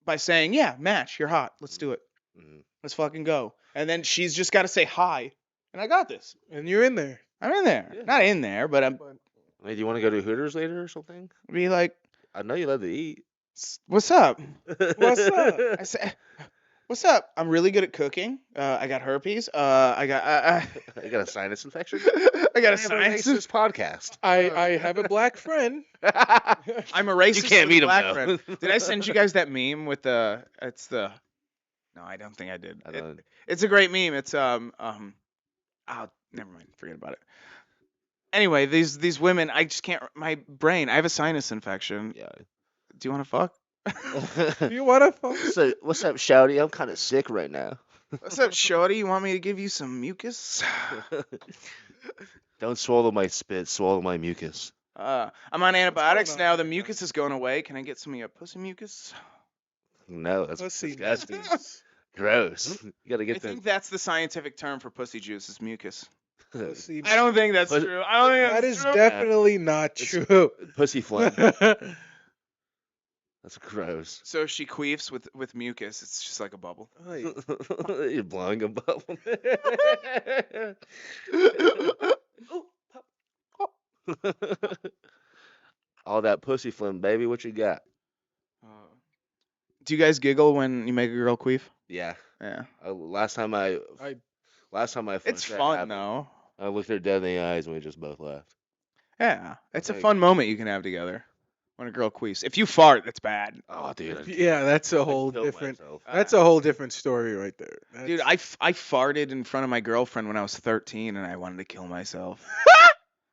Speaker 1: by saying, yeah, match, you're hot, let's do it,
Speaker 2: Mhm.
Speaker 1: let's fucking go, and then she's just got to say hi, and I got this,
Speaker 3: And you're in there.
Speaker 1: I'm in there,
Speaker 2: Yeah.
Speaker 1: not in there, but I'm
Speaker 3: But
Speaker 2: Hey, do you want to go to Hooters later or something?
Speaker 1: be like,
Speaker 2: I know you love to eat.
Speaker 1: what's up?
Speaker 3: What's up?
Speaker 1: I say, What's up? I'm really good at cooking. I got herpes. I got
Speaker 2: You got a sinus infection?
Speaker 1: I got a
Speaker 2: I have a
Speaker 1: science.
Speaker 2: racist podcast.
Speaker 3: I have a black friend.
Speaker 1: I'm a racist.
Speaker 2: You can't
Speaker 1: with
Speaker 2: meet
Speaker 1: a
Speaker 2: him
Speaker 1: black
Speaker 2: though.
Speaker 1: friend. Did I send you guys that meme with the? It's the. No, I don't think I did.
Speaker 2: I don't-
Speaker 1: It's a great meme. It's Oh, never mind. Forget about it. Anyway, these women, I just can't. My brain. I have a sinus infection.
Speaker 2: Yeah.
Speaker 1: Do you want to fuck?
Speaker 3: You wanna fuck?
Speaker 2: So, what's up, Shouty? I'm kind of sick right now.
Speaker 1: What's up, shorty? You want me to give you some mucus?
Speaker 2: Don't swallow my spit, swallow my mucus.
Speaker 1: I'm on antibiotics
Speaker 3: on?
Speaker 1: now. The mucus is going away. Can I get some of your pussy mucus?
Speaker 2: No, that's
Speaker 3: Pussy
Speaker 2: disgusting.
Speaker 3: mucus.
Speaker 2: Gross. You gotta
Speaker 1: I
Speaker 2: get
Speaker 1: think that's the scientific term for pussy juice is mucus.
Speaker 2: the
Speaker 3: Pussy.
Speaker 1: I don't think that's
Speaker 2: Pussy-
Speaker 1: true. I don't think
Speaker 3: That
Speaker 1: that's
Speaker 3: is
Speaker 1: true.
Speaker 3: definitely not
Speaker 2: It's-
Speaker 3: true.
Speaker 2: pussy phlegm. That's gross.
Speaker 1: So if she queefs with mucus, it's just like a bubble.
Speaker 2: You're blowing a bubble. All that pussy phlegm, baby. What you got?
Speaker 1: Do you guys giggle when you make a girl queef?
Speaker 2: Yeah.
Speaker 1: Yeah.
Speaker 2: Last time I
Speaker 1: It's
Speaker 2: that
Speaker 1: fun
Speaker 2: happened,
Speaker 1: though.
Speaker 2: I looked her dead in the eyes and we just both laughed.
Speaker 1: Yeah. It's a
Speaker 2: Okay.
Speaker 1: fun moment you can have together when a girl queefs. If you fart, that's bad.
Speaker 2: Oh, dude.
Speaker 3: Yeah, that's a whole
Speaker 2: killed
Speaker 3: different.
Speaker 2: myself.
Speaker 3: That's a whole different story right there.
Speaker 1: Dude,
Speaker 3: That's-
Speaker 1: I farted in front of my girlfriend when I was 13 and I wanted to kill myself.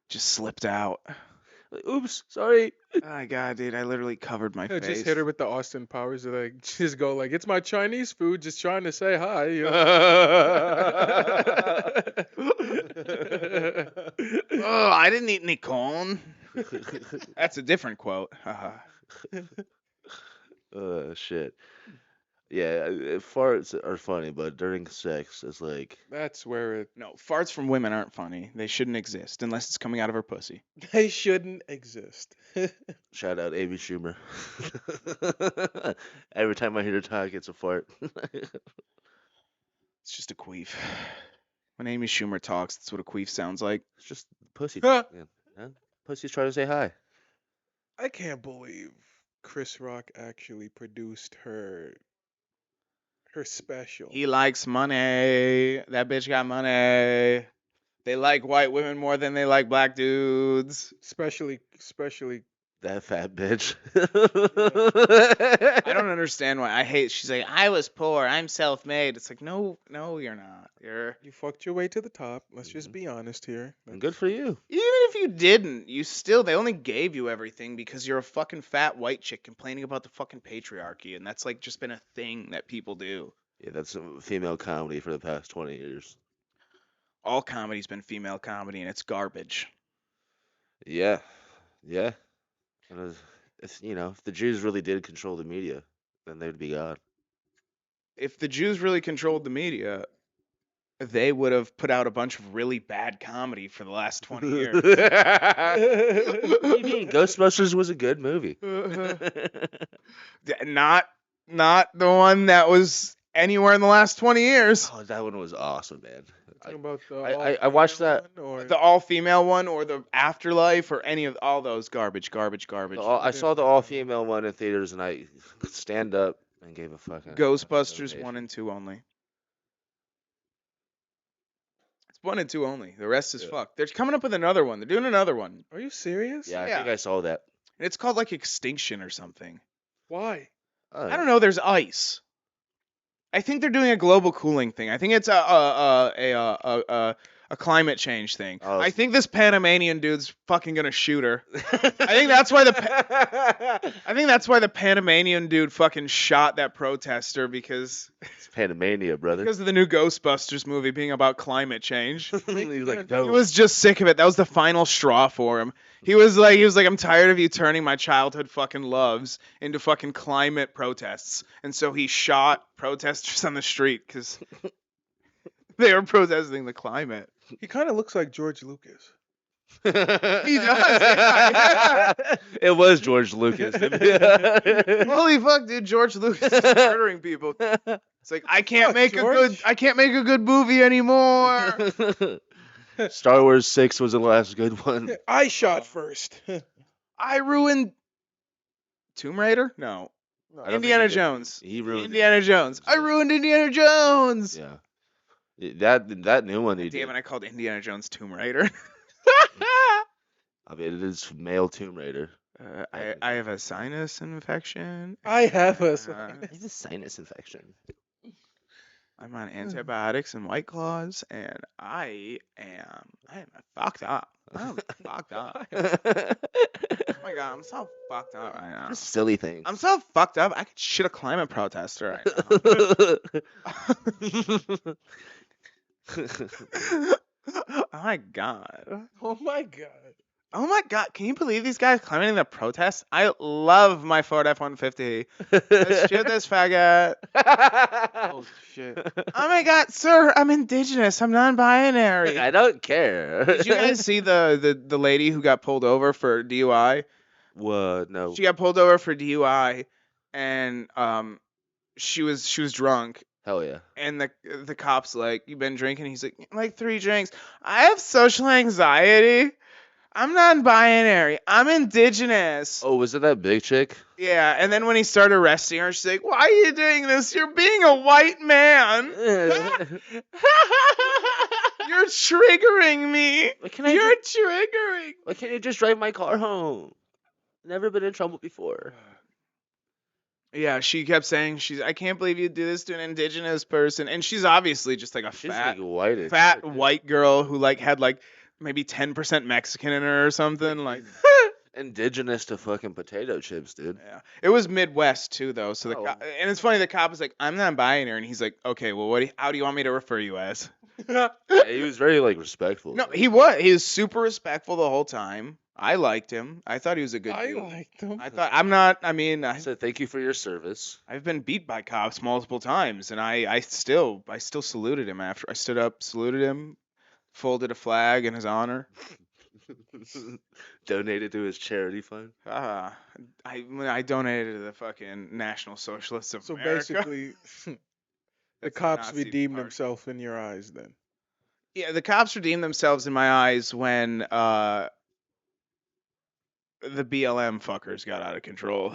Speaker 1: Just slipped out.
Speaker 2: Like, oops, sorry.
Speaker 1: Oh my god, dude, I literally covered my face.
Speaker 3: Just hit her with the Austin Powers. Like, just go like, it's my Chinese food. Just trying to say hi. You know?
Speaker 1: Oh, I didn't eat any corn. That's a different quote.
Speaker 2: Shit. Yeah, farts are funny, but during sex, it's like,
Speaker 3: That's where
Speaker 1: No, farts from women aren't funny. They shouldn't exist unless it's coming out of her pussy.
Speaker 3: they shouldn't exist.
Speaker 2: shout out Amy Schumer. Every time I hear her talk, it's a fart.
Speaker 1: It's just a queef. When Amy Schumer talks, that's what a queef sounds like.
Speaker 2: It's just pussy.
Speaker 3: Huh.
Speaker 2: Man. Huh? Pussy's trying to say hi.
Speaker 3: I can't believe Chris Rock actually produced her special.
Speaker 1: He likes money. That bitch got money. They like white women more than they like black dudes.
Speaker 3: especially
Speaker 2: That fat bitch.
Speaker 1: I don't understand why. I hate. She's like, I was poor. I'm self-made. It's like, no, you're not. You're
Speaker 3: you fucked your way to the top. Let's just be honest here.
Speaker 2: And good for you.
Speaker 1: even if you didn't, you still. They only gave you everything because you're a fucking fat white chick complaining about the fucking patriarchy, and that's like just been a thing that people do.
Speaker 2: Yeah, that's some female comedy for the past 20 years.
Speaker 1: All comedy's been female comedy, and it's garbage.
Speaker 2: Yeah. Yeah. And if the Jews really did control the media, then they'd be God.
Speaker 1: If the Jews really controlled the media, they would have put out a bunch of really bad comedy for the last 20 years.
Speaker 2: What do you mean? Ghostbusters was a good movie.
Speaker 1: Not the one that was anywhere in the last 20 years.
Speaker 2: Oh, that one was awesome, man.
Speaker 3: Talking about the
Speaker 2: I watched
Speaker 3: all-female
Speaker 2: that.
Speaker 3: one, or-
Speaker 1: The all-female one or the Afterlife or any of all those garbage.
Speaker 2: I saw the all-female one in theaters, and I stand up and gave a fucking
Speaker 1: Ghostbusters
Speaker 2: donation.
Speaker 1: 1 and 2 only. It's 1 and 2 only. The rest is
Speaker 2: Yeah.
Speaker 1: fucked. They're coming up with another one. They're doing another one.
Speaker 3: Are you serious?
Speaker 2: Yeah, I
Speaker 1: Yeah.
Speaker 2: think I saw that.
Speaker 1: And it's called like Extinction or something.
Speaker 3: Why?
Speaker 1: I don't know. There's ice. I think they're doing a global cooling thing. I think it's a climate change thing.
Speaker 2: Oh.
Speaker 1: I think this Panamanian dude's fucking gonna shoot her. I think that's why the Panamanian dude fucking shot that protester because
Speaker 2: It's Pandemonium, brother.
Speaker 1: of the new Ghostbusters movie being about climate change.
Speaker 2: He was like,
Speaker 3: He
Speaker 1: He
Speaker 2: no.
Speaker 1: was just sick of it. That was the final straw for him. He was like, I'm tired of you turning my childhood fucking loves into fucking climate protests. And so he shot protesters on the street because they were protesting the climate.
Speaker 3: He kind of looks like George Lucas.
Speaker 1: He does. Yeah.
Speaker 2: It was George Lucas.
Speaker 1: Holy fuck, dude! George Lucas is murdering people. It's like I can't
Speaker 3: Fuck,
Speaker 1: make
Speaker 3: George.
Speaker 1: I can't make a good movie anymore.
Speaker 2: Star Wars 6 was the last good one.
Speaker 3: I shot first.
Speaker 1: I ruined Tomb Raider. No,
Speaker 3: No.
Speaker 2: I don't think
Speaker 1: Indiana
Speaker 2: he did.
Speaker 1: Jones.
Speaker 2: He ruined
Speaker 1: Indiana Jones. I ruined Indiana Jones.
Speaker 2: Yeah. That new one he
Speaker 1: Damn
Speaker 2: did.
Speaker 1: it! I called Indiana Jones Tomb Raider.
Speaker 2: I mean, it is male Tomb Raider.
Speaker 1: I have a sinus infection.
Speaker 3: I have a
Speaker 1: Uh,
Speaker 3: sinus.
Speaker 2: It's a sinus infection.
Speaker 1: I'm on antibiotics and White Claws, and I am fucked up. I'm fucked up. Oh my god, I'm so fucked up right now.
Speaker 2: Just silly things.
Speaker 1: I'm so fucked up. I could shit a climate protester right now. Oh my god.
Speaker 3: Oh my god.
Speaker 1: Oh my god. Can you believe these guys climbing the protest? I love my Ford F-150. Let's shoot this faggot. Oh shit. Oh my god, sir, I'm indigenous. I'm non-binary.
Speaker 2: I don't care.
Speaker 1: Did you guys see the lady who got pulled over for DUI?
Speaker 2: What? No.
Speaker 1: She got pulled over for DUI, and she was drunk,
Speaker 2: Hell yeah.
Speaker 1: and the cop's like, "You been drinking?" He's like 3 drinks. I have social anxiety. I'm non-binary. I'm indigenous.
Speaker 2: Oh, was it that big chick?
Speaker 1: Yeah, and then when he started arresting her, she's like, "Why are you doing this? You're being a white man. You're triggering me.
Speaker 2: Why can't I
Speaker 1: You're
Speaker 2: ju-
Speaker 1: triggering."
Speaker 2: Why can't you just drive my car home? Never been in trouble before.
Speaker 1: Yeah, she kept saying I can't believe you do this to an indigenous person, and she's obviously just like a
Speaker 2: She's
Speaker 1: fat
Speaker 2: like white as
Speaker 1: fat
Speaker 2: shit, dude.
Speaker 1: white girl who like had like maybe 10% Mexican in her or something like.
Speaker 2: Indigenous to fucking potato chips, dude.
Speaker 1: Yeah, it was Midwest too though. So
Speaker 2: Oh.
Speaker 1: and it's funny, the cop was like, "I'm not buying her," and he's like, "Okay, well, how do you want me to refer you as?"
Speaker 2: Yeah, he was very like respectful.
Speaker 1: No, he was super respectful the whole time. I liked him. I thought he was a good
Speaker 3: I
Speaker 1: dude.
Speaker 3: liked him.
Speaker 1: I thought I'm not. I mean,
Speaker 2: I said thank you for your service.
Speaker 1: I've been beat by cops multiple times, and I still saluted him after I stood up, saluted him, folded a flag in his honor.
Speaker 2: Donated to his charity fund.
Speaker 1: I donated to the fucking National Socialists of
Speaker 3: So
Speaker 1: America.
Speaker 3: basically, the
Speaker 1: That's the
Speaker 3: cops
Speaker 1: Nazi
Speaker 3: redeemed
Speaker 1: part.
Speaker 3: themselves in your eyes then.
Speaker 1: Yeah, the cops redeemed themselves in my eyes when the BLM fuckers got out of control.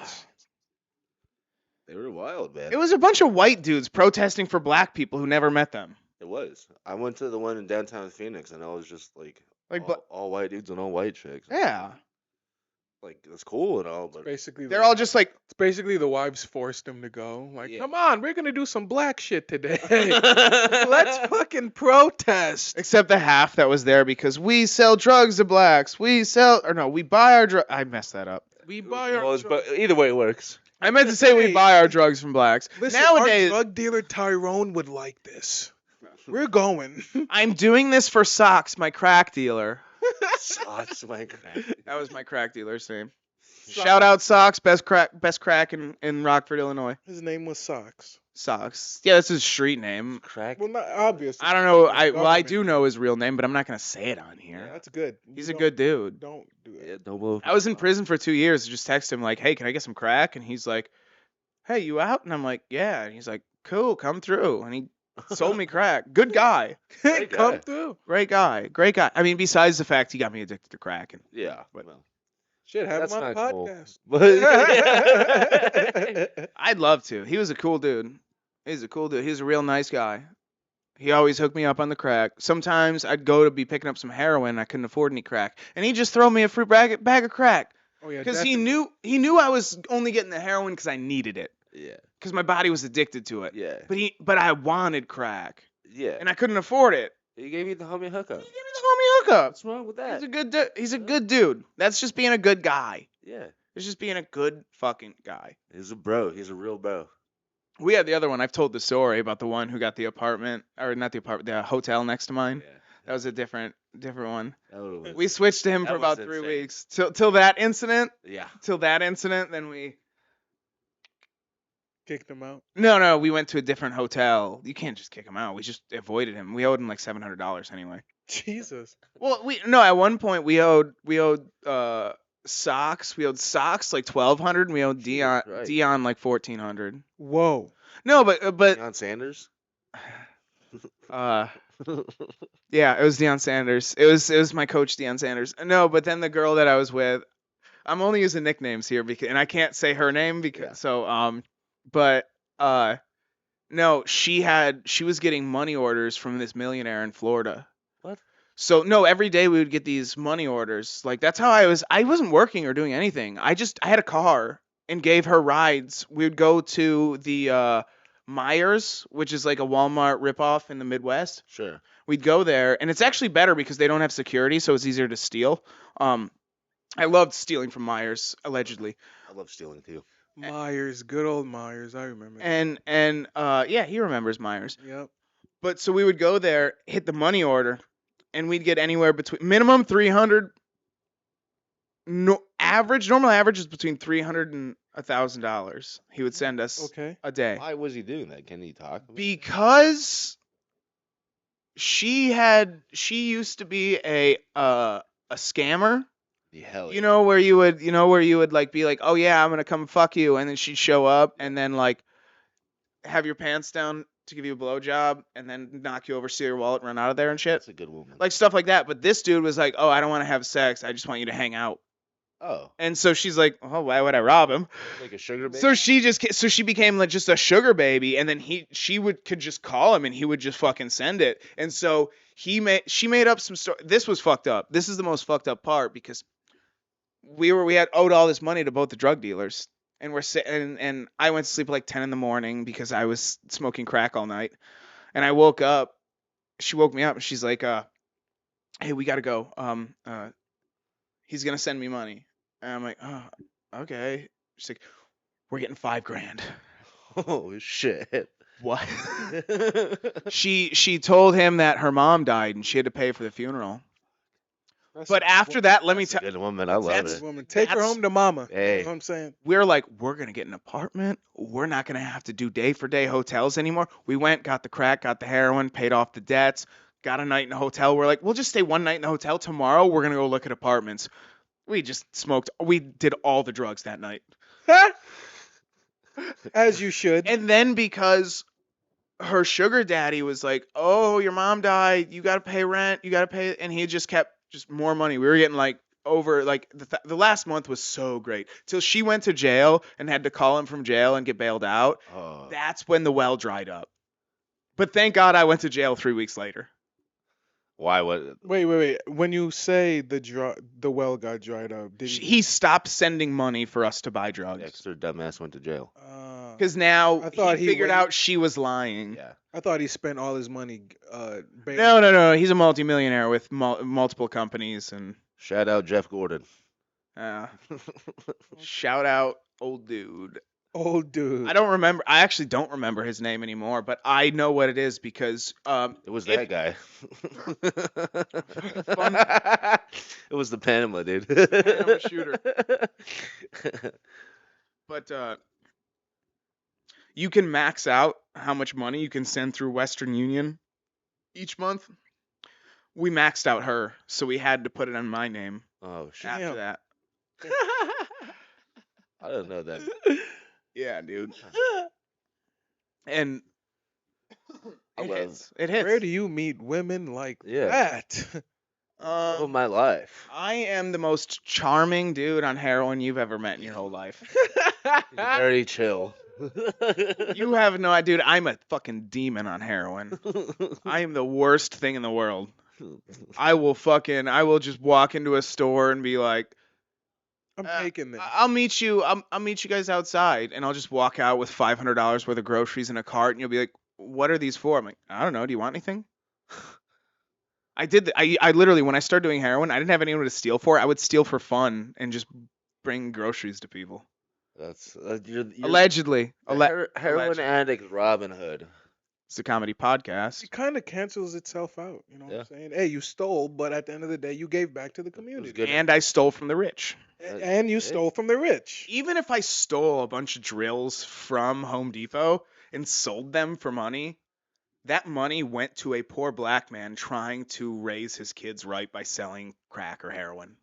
Speaker 2: They were wild, man.
Speaker 1: It was a bunch of white dudes protesting for black people who never met them.
Speaker 2: It was. I went to the one in downtown Phoenix, and I was just like
Speaker 1: Like,
Speaker 2: all white dudes and all white chicks.
Speaker 1: yeah,
Speaker 2: Like that's cool and all, but
Speaker 3: Basically,
Speaker 1: they're all just like,
Speaker 3: It's basically the wives forced him to go. Like,
Speaker 2: Yeah.
Speaker 3: come on, we're gonna do some black shit today. Let's fucking protest.
Speaker 1: except the half that was there because we sell drugs to blacks. We buy our drugs. I messed that up.
Speaker 3: We buy our.
Speaker 2: Well, but either way it works.
Speaker 1: I meant to say we
Speaker 3: Hey.
Speaker 1: buy our drugs from blacks.
Speaker 3: Listen,
Speaker 1: Nowadays,
Speaker 3: our drug dealer Tyrone would like this. We're going.
Speaker 1: I'm doing this for Socks, my crack dealer.
Speaker 2: Socks, my crack.
Speaker 1: That was my crack dealer's name. Shout out Socks, best crack in Rockford, Illinois.
Speaker 3: His name was Socks.
Speaker 1: Socks. Yeah, that's his street name.
Speaker 2: Crack.
Speaker 3: Well, not obvious.
Speaker 1: I don't know.
Speaker 3: It's
Speaker 1: I
Speaker 3: government.
Speaker 1: do know his real name, but I'm not gonna say it on
Speaker 3: Yeah,
Speaker 1: here.
Speaker 3: that's good.
Speaker 1: He's
Speaker 3: You
Speaker 1: a good dude.
Speaker 3: Don't do it.
Speaker 2: Yeah, don't move.
Speaker 1: I was in prison for 2 years. I just text him like, "Hey, can I get some crack?" And he's like, "Hey, you out?" And I'm like, "Yeah." And he's like, "Cool, come through." And he sold me crack. Good guy.
Speaker 2: Great
Speaker 3: Come
Speaker 2: guy.
Speaker 3: through.
Speaker 1: Great guy. Great guy. I mean, besides the fact he got me addicted to crack. And,
Speaker 2: Yeah.
Speaker 1: But-
Speaker 2: Well,
Speaker 3: Shit, have
Speaker 2: that's
Speaker 3: him on
Speaker 2: not
Speaker 3: a
Speaker 2: cool.
Speaker 3: podcast.
Speaker 2: But
Speaker 1: I'd love to. He was a cool dude. He's a cool dude. He's a real nice guy. He always hooked me up on the crack. Sometimes I'd go to be picking up some heroin. I couldn't afford any crack, and he'd just throw me a free bag of crack
Speaker 3: Oh yeah,
Speaker 1: because
Speaker 3: that's
Speaker 1: he knew I was only getting the heroin because I needed it
Speaker 2: yeah.
Speaker 1: because my body was addicted to it.
Speaker 2: Yeah.
Speaker 1: But I wanted crack
Speaker 2: Yeah.
Speaker 1: and I couldn't afford it.
Speaker 2: He gave you the homie hookup.
Speaker 1: He gave me the homie hookup.
Speaker 2: What's wrong with
Speaker 1: He's
Speaker 2: that?
Speaker 1: a good dude. He's a good dude. That's just being a good guy.
Speaker 2: Yeah.
Speaker 1: It's just being a good fucking guy.
Speaker 2: He's a bro. He's a real bro.
Speaker 1: We had the other one. I've told the story about the one who got the apartment, or not the apartment, the hotel next to mine.
Speaker 2: Yeah.
Speaker 1: That was a different one.
Speaker 2: That would've-
Speaker 1: We switched to him
Speaker 2: That
Speaker 1: for
Speaker 2: was
Speaker 1: about 3
Speaker 2: insane.
Speaker 1: weeks till that incident.
Speaker 2: Yeah.
Speaker 1: Then we
Speaker 3: kicked him out.
Speaker 1: no, we went to a different hotel. You can't just kick him out. We just avoided him. We owed him like $700 anyway.
Speaker 3: Jesus.
Speaker 1: Well, at one point we owed socks. We owed socks like 1,200, and we owed
Speaker 2: Jesus Christ.
Speaker 1: Dion like 1,400.
Speaker 3: Whoa.
Speaker 1: No, but
Speaker 2: Deion Sanders.
Speaker 1: yeah, it was Deion Sanders. It was my coach Deion Sanders. No, but then the girl that I was with, I'm only using nicknames here because, and I can't say her name because
Speaker 2: Yeah.
Speaker 1: but no, she was getting money orders from this millionaire in Florida.
Speaker 2: What?
Speaker 1: So no, every day we would get these money orders. Like that's how I wasn't working or doing anything. I had a car and gave her rides. We would go to the Myers, which is like a Walmart ripoff in the Midwest.
Speaker 2: Sure.
Speaker 1: We'd go there, and it's actually better because they don't have security, so it's easier to steal. I loved stealing from Myers, allegedly.
Speaker 2: I love stealing too.
Speaker 3: Myers, good old Myers. I remember.
Speaker 1: And yeah, he remembers Myers.
Speaker 3: Yep.
Speaker 1: But so we would go there, hit the money order, and we'd get anywhere between minimum 300. No normal average is between $300 and $1,000. He would send us
Speaker 3: Okay.
Speaker 1: a day
Speaker 2: Why was he doing that? Can he talk?
Speaker 1: because she used to be a scammer.
Speaker 2: The hell.
Speaker 1: You know where you would like be like, oh yeah, I'm gonna come fuck you, and then she'd show up and then like have your pants down to give you a blowjob and then knock you over, steal your wallet, and run out of there and shit.
Speaker 2: That's a good woman.
Speaker 1: Like stuff like that. But this dude was like, oh, I don't want to have sex. I just want you to hang out.
Speaker 2: Oh,
Speaker 1: And so she's like, oh, why would I rob him?
Speaker 2: like a sugar baby.
Speaker 1: So she became like just a sugar baby, and then she could just call him and he would just fucking send it. And so she made up some story. This was fucked up. This is the most fucked up part because we had owed all this money to both the drug dealers, and and I went to sleep at like 10 in the morning because I was smoking crack all night, and I woke up. She woke me up and she's like, hey, we gotta go. He's gonna send me money, and I'm like, oh, okay. She's like, we're getting $5,000.
Speaker 2: Oh shit.
Speaker 1: What? She told him that her mom died and she had to pay for the funeral.
Speaker 3: That's
Speaker 1: But
Speaker 3: a
Speaker 1: after that, let me
Speaker 2: That's a
Speaker 1: tell
Speaker 2: good woman. I love
Speaker 1: That's-
Speaker 3: good
Speaker 2: it.
Speaker 3: woman. Take her
Speaker 1: that's-
Speaker 3: home to mama.
Speaker 2: Hey.
Speaker 3: You know what I'm saying?
Speaker 1: we're like, we're gonna get an apartment. We're not gonna have to do day for day hotels anymore. We went, got the crack, got the heroin, paid off the debts, got a night in a hotel. We're like, we'll just stay one night in the hotel. Tomorrow, we're gonna go look at apartments. We just smoked. We did all the drugs that night.
Speaker 3: As you should.
Speaker 1: And then because her sugar daddy was like, "Oh, your mom died. You got to pay rent. You got to pay," and he just kept just more money. We were getting like over like the last month was so great till she went to jail and had to call him from jail and get bailed out.
Speaker 2: Oh.
Speaker 1: That's when the well dried up. But thank God I went to jail 3 weeks later.
Speaker 2: Why would?
Speaker 3: Wait. When you say the well got dried up, did
Speaker 1: He stopped sending money for us to buy drugs
Speaker 2: Dexter dumbass went to jail.
Speaker 1: because now
Speaker 3: I thought
Speaker 1: he
Speaker 3: he
Speaker 1: figured
Speaker 3: went-
Speaker 1: out she was lying.
Speaker 2: Yeah.
Speaker 3: I thought he spent all his money.
Speaker 1: No. He's a multimillionaire with multiple companies and
Speaker 2: Shout out Jeff Gordon.
Speaker 1: shout out old dude.
Speaker 3: Old dude.
Speaker 1: I actually don't remember his name anymore, but I know what it is because
Speaker 2: It was that guy. It was the Panama dude.
Speaker 1: Panama shooter. But you can max out how much money you can send through Western Union each month. We maxed out her, so we had to put it on my name
Speaker 2: Oh shit!
Speaker 1: after
Speaker 3: Damn.
Speaker 1: that.
Speaker 2: I didn't know that.
Speaker 1: Yeah, dude. And
Speaker 2: I
Speaker 1: it
Speaker 2: love-
Speaker 1: hits. It hits.
Speaker 3: Where do you meet women like
Speaker 2: Yeah.
Speaker 3: that?
Speaker 2: Love of my life.
Speaker 1: I am the most charming dude on heroin you've ever met in your whole life.
Speaker 2: Very chill.
Speaker 1: You have no idea, dude. I'm a fucking demon on heroin. I am the worst thing in the world. I will just walk into a store and be like,
Speaker 3: I'm taking this.
Speaker 1: I'll meet you guys outside, and I'll just walk out with $500 worth of groceries in a cart, and you'll be like, what are these for? I'm like, I don't know. Do you want anything? I literally, when I started doing heroin, I didn't have anyone to steal for. I would steal for fun and just bring groceries to people.
Speaker 2: That's you're
Speaker 1: Allegedly.
Speaker 2: heroin
Speaker 1: alleged.
Speaker 2: addict Robin Hood.
Speaker 1: It's a comedy podcast.
Speaker 3: It kind of cancels itself out. You know what
Speaker 2: Yeah.
Speaker 3: I'm saying? Hey, you stole, but at the end of the day, you gave back to the
Speaker 2: It
Speaker 3: community.
Speaker 2: was good.
Speaker 1: And I stole from the rich.
Speaker 3: And you stole from the rich.
Speaker 1: Even if I stole a bunch of drills from Home Depot and sold them for money, that money went to a poor black man trying to raise his kids right by selling crack or heroin.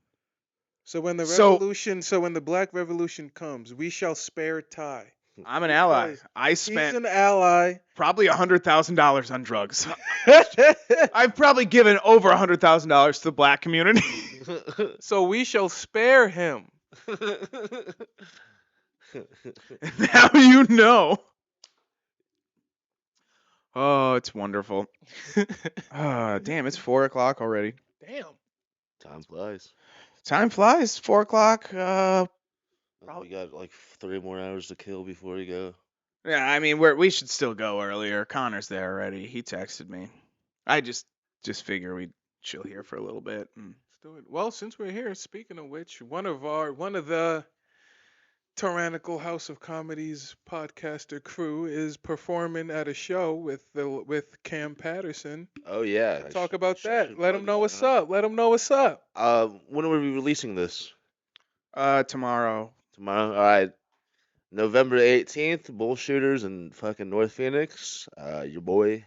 Speaker 3: So when the
Speaker 1: So-
Speaker 3: when the Black Revolution comes, we shall spare Ty.
Speaker 1: I'm an ally.
Speaker 3: Because
Speaker 1: I
Speaker 3: He's
Speaker 1: spent
Speaker 3: an ally.
Speaker 1: probably $100,000 on drugs. I've probably given over $100,000 to the black community.
Speaker 3: So we shall spare him.
Speaker 1: Now you know. Oh, it's wonderful. Damn, it's 4 o'clock already.
Speaker 3: Damn.
Speaker 2: Time flies.
Speaker 1: Time flies. 4 o'clock.
Speaker 2: We got like 3 more hours to kill before we go.
Speaker 1: Yeah, I mean, we should still go earlier. Connor's there already. He texted me. I just figure we'd chill here for a little bit. And...
Speaker 3: Let's do it. Well, since we're here, speaking of which, one of the Tyrannical House of Comedies podcaster crew is performing at a show with Cam Patterson.
Speaker 2: Oh yeah.
Speaker 3: Talk about
Speaker 2: should
Speaker 3: that. Let
Speaker 2: plug
Speaker 3: them know
Speaker 2: it,
Speaker 3: what's
Speaker 2: huh?
Speaker 3: up. Let them know what's up.
Speaker 2: When are we releasing this?
Speaker 1: Tomorrow.
Speaker 2: Tomorrow. All right. November 18th, Bullshooters in fucking North Phoenix. Your boy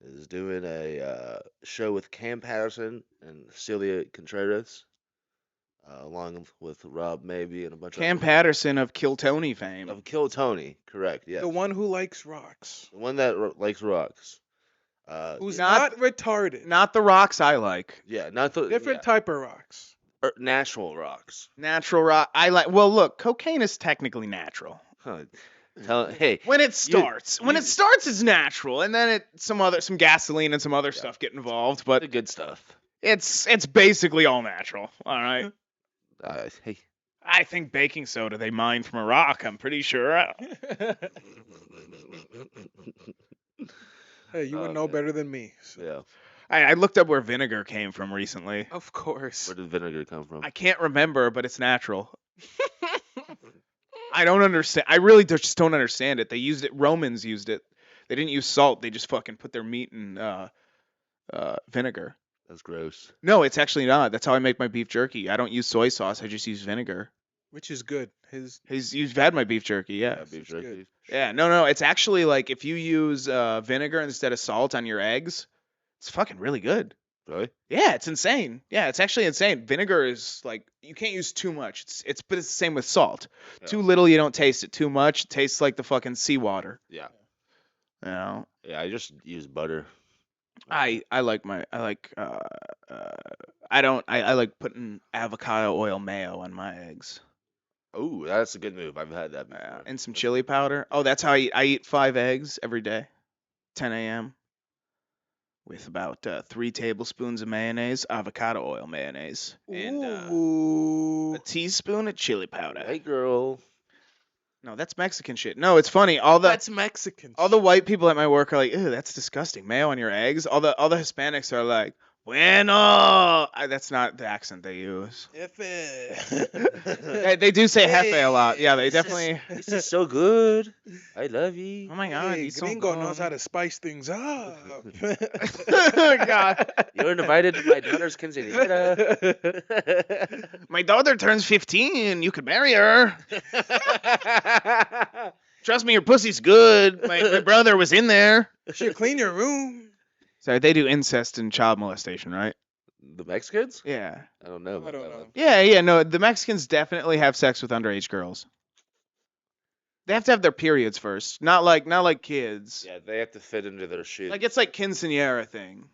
Speaker 2: is doing a show with Cam Patterson and Celia Contreras, along with Rob Maybe and a bunch
Speaker 1: Cam
Speaker 2: of
Speaker 1: Patterson of Kill Tony fame.
Speaker 2: of Kill Tony. Correct. Yeah.
Speaker 3: The one who likes rocks.
Speaker 2: The one that likes rocks.
Speaker 3: Who's
Speaker 1: Not-
Speaker 3: not retarded.
Speaker 1: Not the rocks I like.
Speaker 2: Yeah, not the
Speaker 3: Different type of rocks.
Speaker 2: natural rocks.
Speaker 1: Natural rock. I like. Well, look, cocaine is technically natural.
Speaker 2: Huh. Hey,
Speaker 1: When it starts, it's natural, and then some gasoline and some other stuff get involved.
Speaker 2: the
Speaker 1: But
Speaker 2: good stuff.
Speaker 1: it's basically all natural. All right.
Speaker 2: Hey.
Speaker 1: I think baking soda they mine from a rock. I'm pretty sure.
Speaker 3: Hey, you would
Speaker 2: Oh,
Speaker 3: know
Speaker 2: man.
Speaker 3: better than me. So.
Speaker 2: Yeah.
Speaker 1: I looked up where vinegar came from recently.
Speaker 3: Of course.
Speaker 2: Where did vinegar come from?
Speaker 1: I can't remember, but it's natural. I don't understand. I really just don't understand it. They used it. Romans used it. They didn't use salt. They just fucking put their meat in vinegar.
Speaker 2: That's gross.
Speaker 1: No, it's actually not. That's how I make my beef jerky. I don't use soy sauce. I just use vinegar.
Speaker 3: Which is good.
Speaker 1: You've had my beef jerky, yeah.
Speaker 2: Yeah, beef
Speaker 3: it's good.
Speaker 2: jerky.
Speaker 1: Yeah, no. It's actually like if you use vinegar instead of salt on your eggs, it's fucking really good.
Speaker 2: Really?
Speaker 1: Yeah, it's insane. Yeah, it's actually insane. Vinegar is like you can't use too much. But it's the same with salt.
Speaker 2: Yeah.
Speaker 1: Too little, you don't taste it. Too much, it tastes like the fucking seawater.
Speaker 2: Yeah.
Speaker 1: You know.
Speaker 2: Yeah, I just use butter.
Speaker 1: I like putting avocado oil mayo on my eggs.
Speaker 2: Oh, that's a good move. I've had that before.
Speaker 1: And some chili powder. Oh, that's how I eat. I eat 5 eggs every day, 10 a.m. with about 3 tablespoons of mayonnaise, avocado oil mayonnaise, and
Speaker 3: Ooh.
Speaker 1: a teaspoon of chili powder.
Speaker 2: Hey, girl.
Speaker 1: No, that's Mexican shit. No, it's funny.
Speaker 3: That's Mexican.
Speaker 1: All the white people at my work are like, "Ew, that's disgusting. Mayo on your eggs." All the Hispanics are like, "Bueno." That's not the accent they use. They do say jefe a lot. Yeah, they definitely.
Speaker 2: This is so good. I love you.
Speaker 1: Oh my god,
Speaker 3: Hey,
Speaker 1: he's so
Speaker 3: Gringo
Speaker 1: good.
Speaker 3: knows how to spice things up.
Speaker 1: God.
Speaker 2: You're invited to my daughter's quinceañera.
Speaker 1: My daughter turns 15. You could marry her. Trust me, your pussy's good. My brother was in there.
Speaker 3: Should clean your room.
Speaker 1: Sorry, they do incest and child molestation, right?
Speaker 2: The Mexicans?
Speaker 1: Yeah.
Speaker 2: I don't know.
Speaker 3: I don't know.
Speaker 1: Yeah. No, the Mexicans definitely have sex with underage girls. They have to have their periods first, not like kids.
Speaker 2: Yeah, they have to fit into their shoes.
Speaker 1: Like it's like quinceañera thing.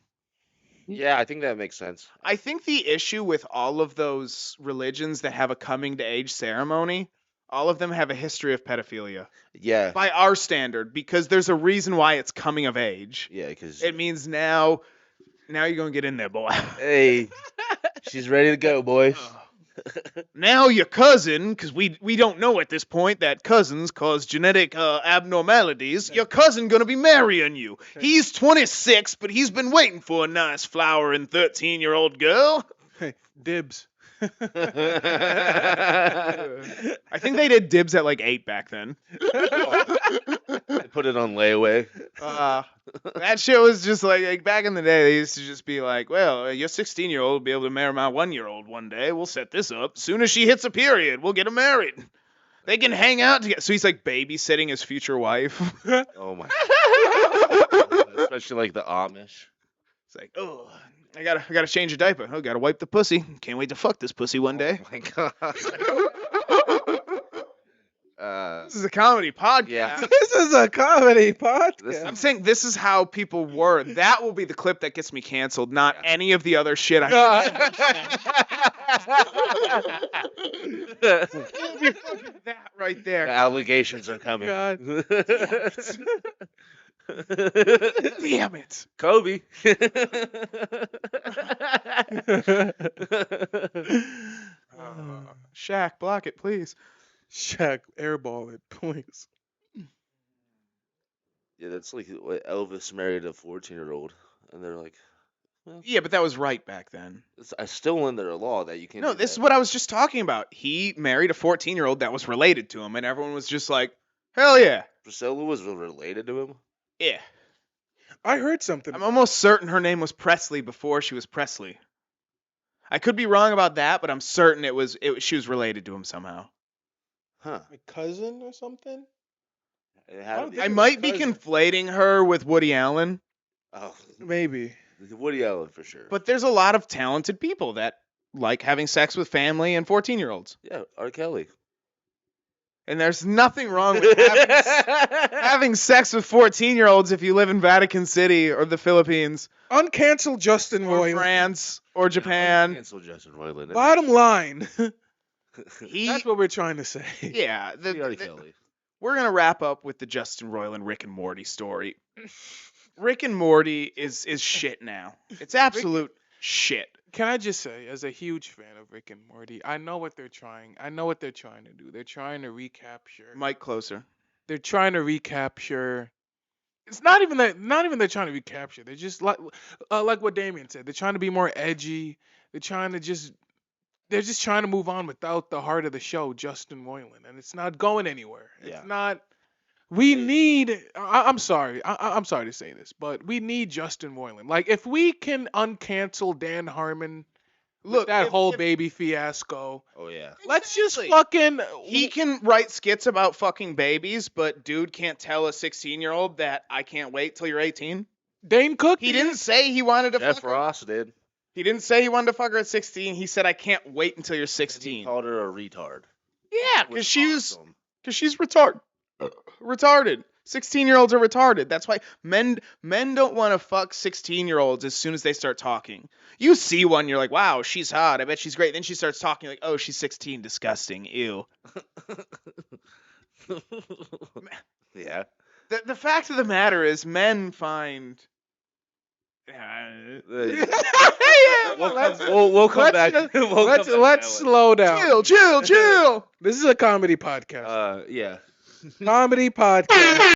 Speaker 2: Yeah, I think that makes sense.
Speaker 1: I think the issue with all of those religions that have a coming to age ceremony, all of them have a history of pedophilia.
Speaker 2: Yeah.
Speaker 1: By our standard, because there's a reason why it's coming of age.
Speaker 2: Yeah, because
Speaker 1: It means now you're gonna get in there, boy.
Speaker 2: hey, she's ready to go, boys.
Speaker 1: Now your cousin, because we don't know at this point that cousins cause genetic abnormalities. Your cousin gonna be marrying you. He's 26, but he's been waiting for a nice flowering 13-year-old girl.
Speaker 3: Hey, dibs.
Speaker 1: I think they did dibs at like 8 back then.
Speaker 2: They put it on layaway.
Speaker 1: That shit was just like back in the day. They used to just be like, "Well, your 16-year-old will be able to marry my 1-year-old one day. We'll set this up. Soon as she hits a period, we'll get them married. They can hang out together." So he's like babysitting his future wife.
Speaker 2: Oh my. Especially like the Amish.
Speaker 1: It's like, oh, I gotta change a diaper. Oh, gotta wipe the pussy. Can't wait to fuck this pussy one day.
Speaker 2: Oh my god.
Speaker 1: This is a comedy podcast.
Speaker 2: Yeah.
Speaker 3: This is a comedy podcast.
Speaker 2: This
Speaker 1: I'm saying this is how people were. That will be the clip that gets me canceled, not any of the other shit I That right there.
Speaker 2: The allegations are coming.
Speaker 3: God.
Speaker 1: Damn it.
Speaker 2: Kobe.
Speaker 1: Shaq, block it, please.
Speaker 3: Shaq, airball it, please.
Speaker 2: Yeah, that's like what Elvis married a 14-year-old, and they're like,
Speaker 1: Yeah, but that was right back then.
Speaker 2: it's still under a law that you can't.
Speaker 1: No,
Speaker 2: do
Speaker 1: this is
Speaker 2: that.
Speaker 1: what I was just talking about. He married a 14-year-old that was related to him, and everyone was just like, hell yeah.
Speaker 2: Priscilla was related to him.
Speaker 1: Yeah.
Speaker 3: I heard something.
Speaker 1: I'm almost certain her name was Presley before she was Presley. I could be wrong about that, but I'm certain she was related to him somehow.
Speaker 2: Huh?
Speaker 3: My cousin or something?
Speaker 2: It
Speaker 3: I
Speaker 2: had
Speaker 3: don't
Speaker 2: to be.
Speaker 3: think-
Speaker 1: I might be
Speaker 3: cousin.
Speaker 1: conflating her with Woody Allen,
Speaker 2: Oh,
Speaker 3: Maybe.
Speaker 2: Woody Allen for sure.
Speaker 1: but there's a lot of talented people that like having sex with family and 14-year-olds.
Speaker 2: Yeah, R. Kelly.
Speaker 1: And there's nothing wrong with having sex with 14-year-olds if you live in Vatican City or the Philippines
Speaker 3: Uncancel Justin
Speaker 1: or
Speaker 3: Roiland.
Speaker 1: France or Japan.
Speaker 2: Cancel Justin Roiland.
Speaker 3: Bottom line.
Speaker 1: He,
Speaker 3: That's what we're trying to say.
Speaker 1: yeah,
Speaker 2: R. Kelly.
Speaker 1: we're going to wrap up with the Justin Roiland Rick and Morty story. Rick and Morty is shit now. It's absolute shit.
Speaker 3: Can I just say, as a huge fan of Rick and Morty, I know what they're trying. I know what they're trying to do. They're trying to recapture.
Speaker 1: Mike closer.
Speaker 3: They're trying to recapture. It's not even that. Not even they're trying to recapture. They're just like what Damien said. They're trying to be more edgy. They're trying to just. They're just trying to move on without the heart of the show, Justin Roiland, and it's not going anywhere.
Speaker 2: Yeah.
Speaker 3: It's not. We need. I'm sorry. I'm sorry to say this, but we need Justin Roiland. Like, if we can uncancel Dan Harmon,
Speaker 1: Look,
Speaker 3: that
Speaker 1: if-
Speaker 3: whole
Speaker 1: if
Speaker 3: baby fiasco,
Speaker 2: Oh yeah.
Speaker 3: let's just
Speaker 1: Exactly.
Speaker 3: fucking.
Speaker 1: He can write skits about fucking babies, but dude can't tell a 16-year-old that I can't wait till you're 18.
Speaker 3: Dane Cook.
Speaker 1: He didn't say he wanted to
Speaker 2: Jeff
Speaker 1: fuck her.
Speaker 2: Ross did.
Speaker 1: He didn't say he wanted to fuck her at 16. He said I can't wait until you're
Speaker 2: And he
Speaker 1: 16.
Speaker 2: called her a retard.
Speaker 1: Yeah,
Speaker 2: Which
Speaker 1: because
Speaker 2: awesome.
Speaker 1: she's retarded. 16-year-olds are retarded. That's why men don't want to fuck 16-year-olds as soon as they start talking. You see one, you're like, wow, she's hot. I bet she's great. Then she starts talking like, oh, she's 16, disgusting, ew.
Speaker 2: Yeah.
Speaker 1: The fact of the matter is, men find.
Speaker 2: We'll come back.
Speaker 3: Let's slow down.
Speaker 1: Chill.
Speaker 3: This is a comedy podcast.
Speaker 2: Yeah.
Speaker 3: Comedy podcast.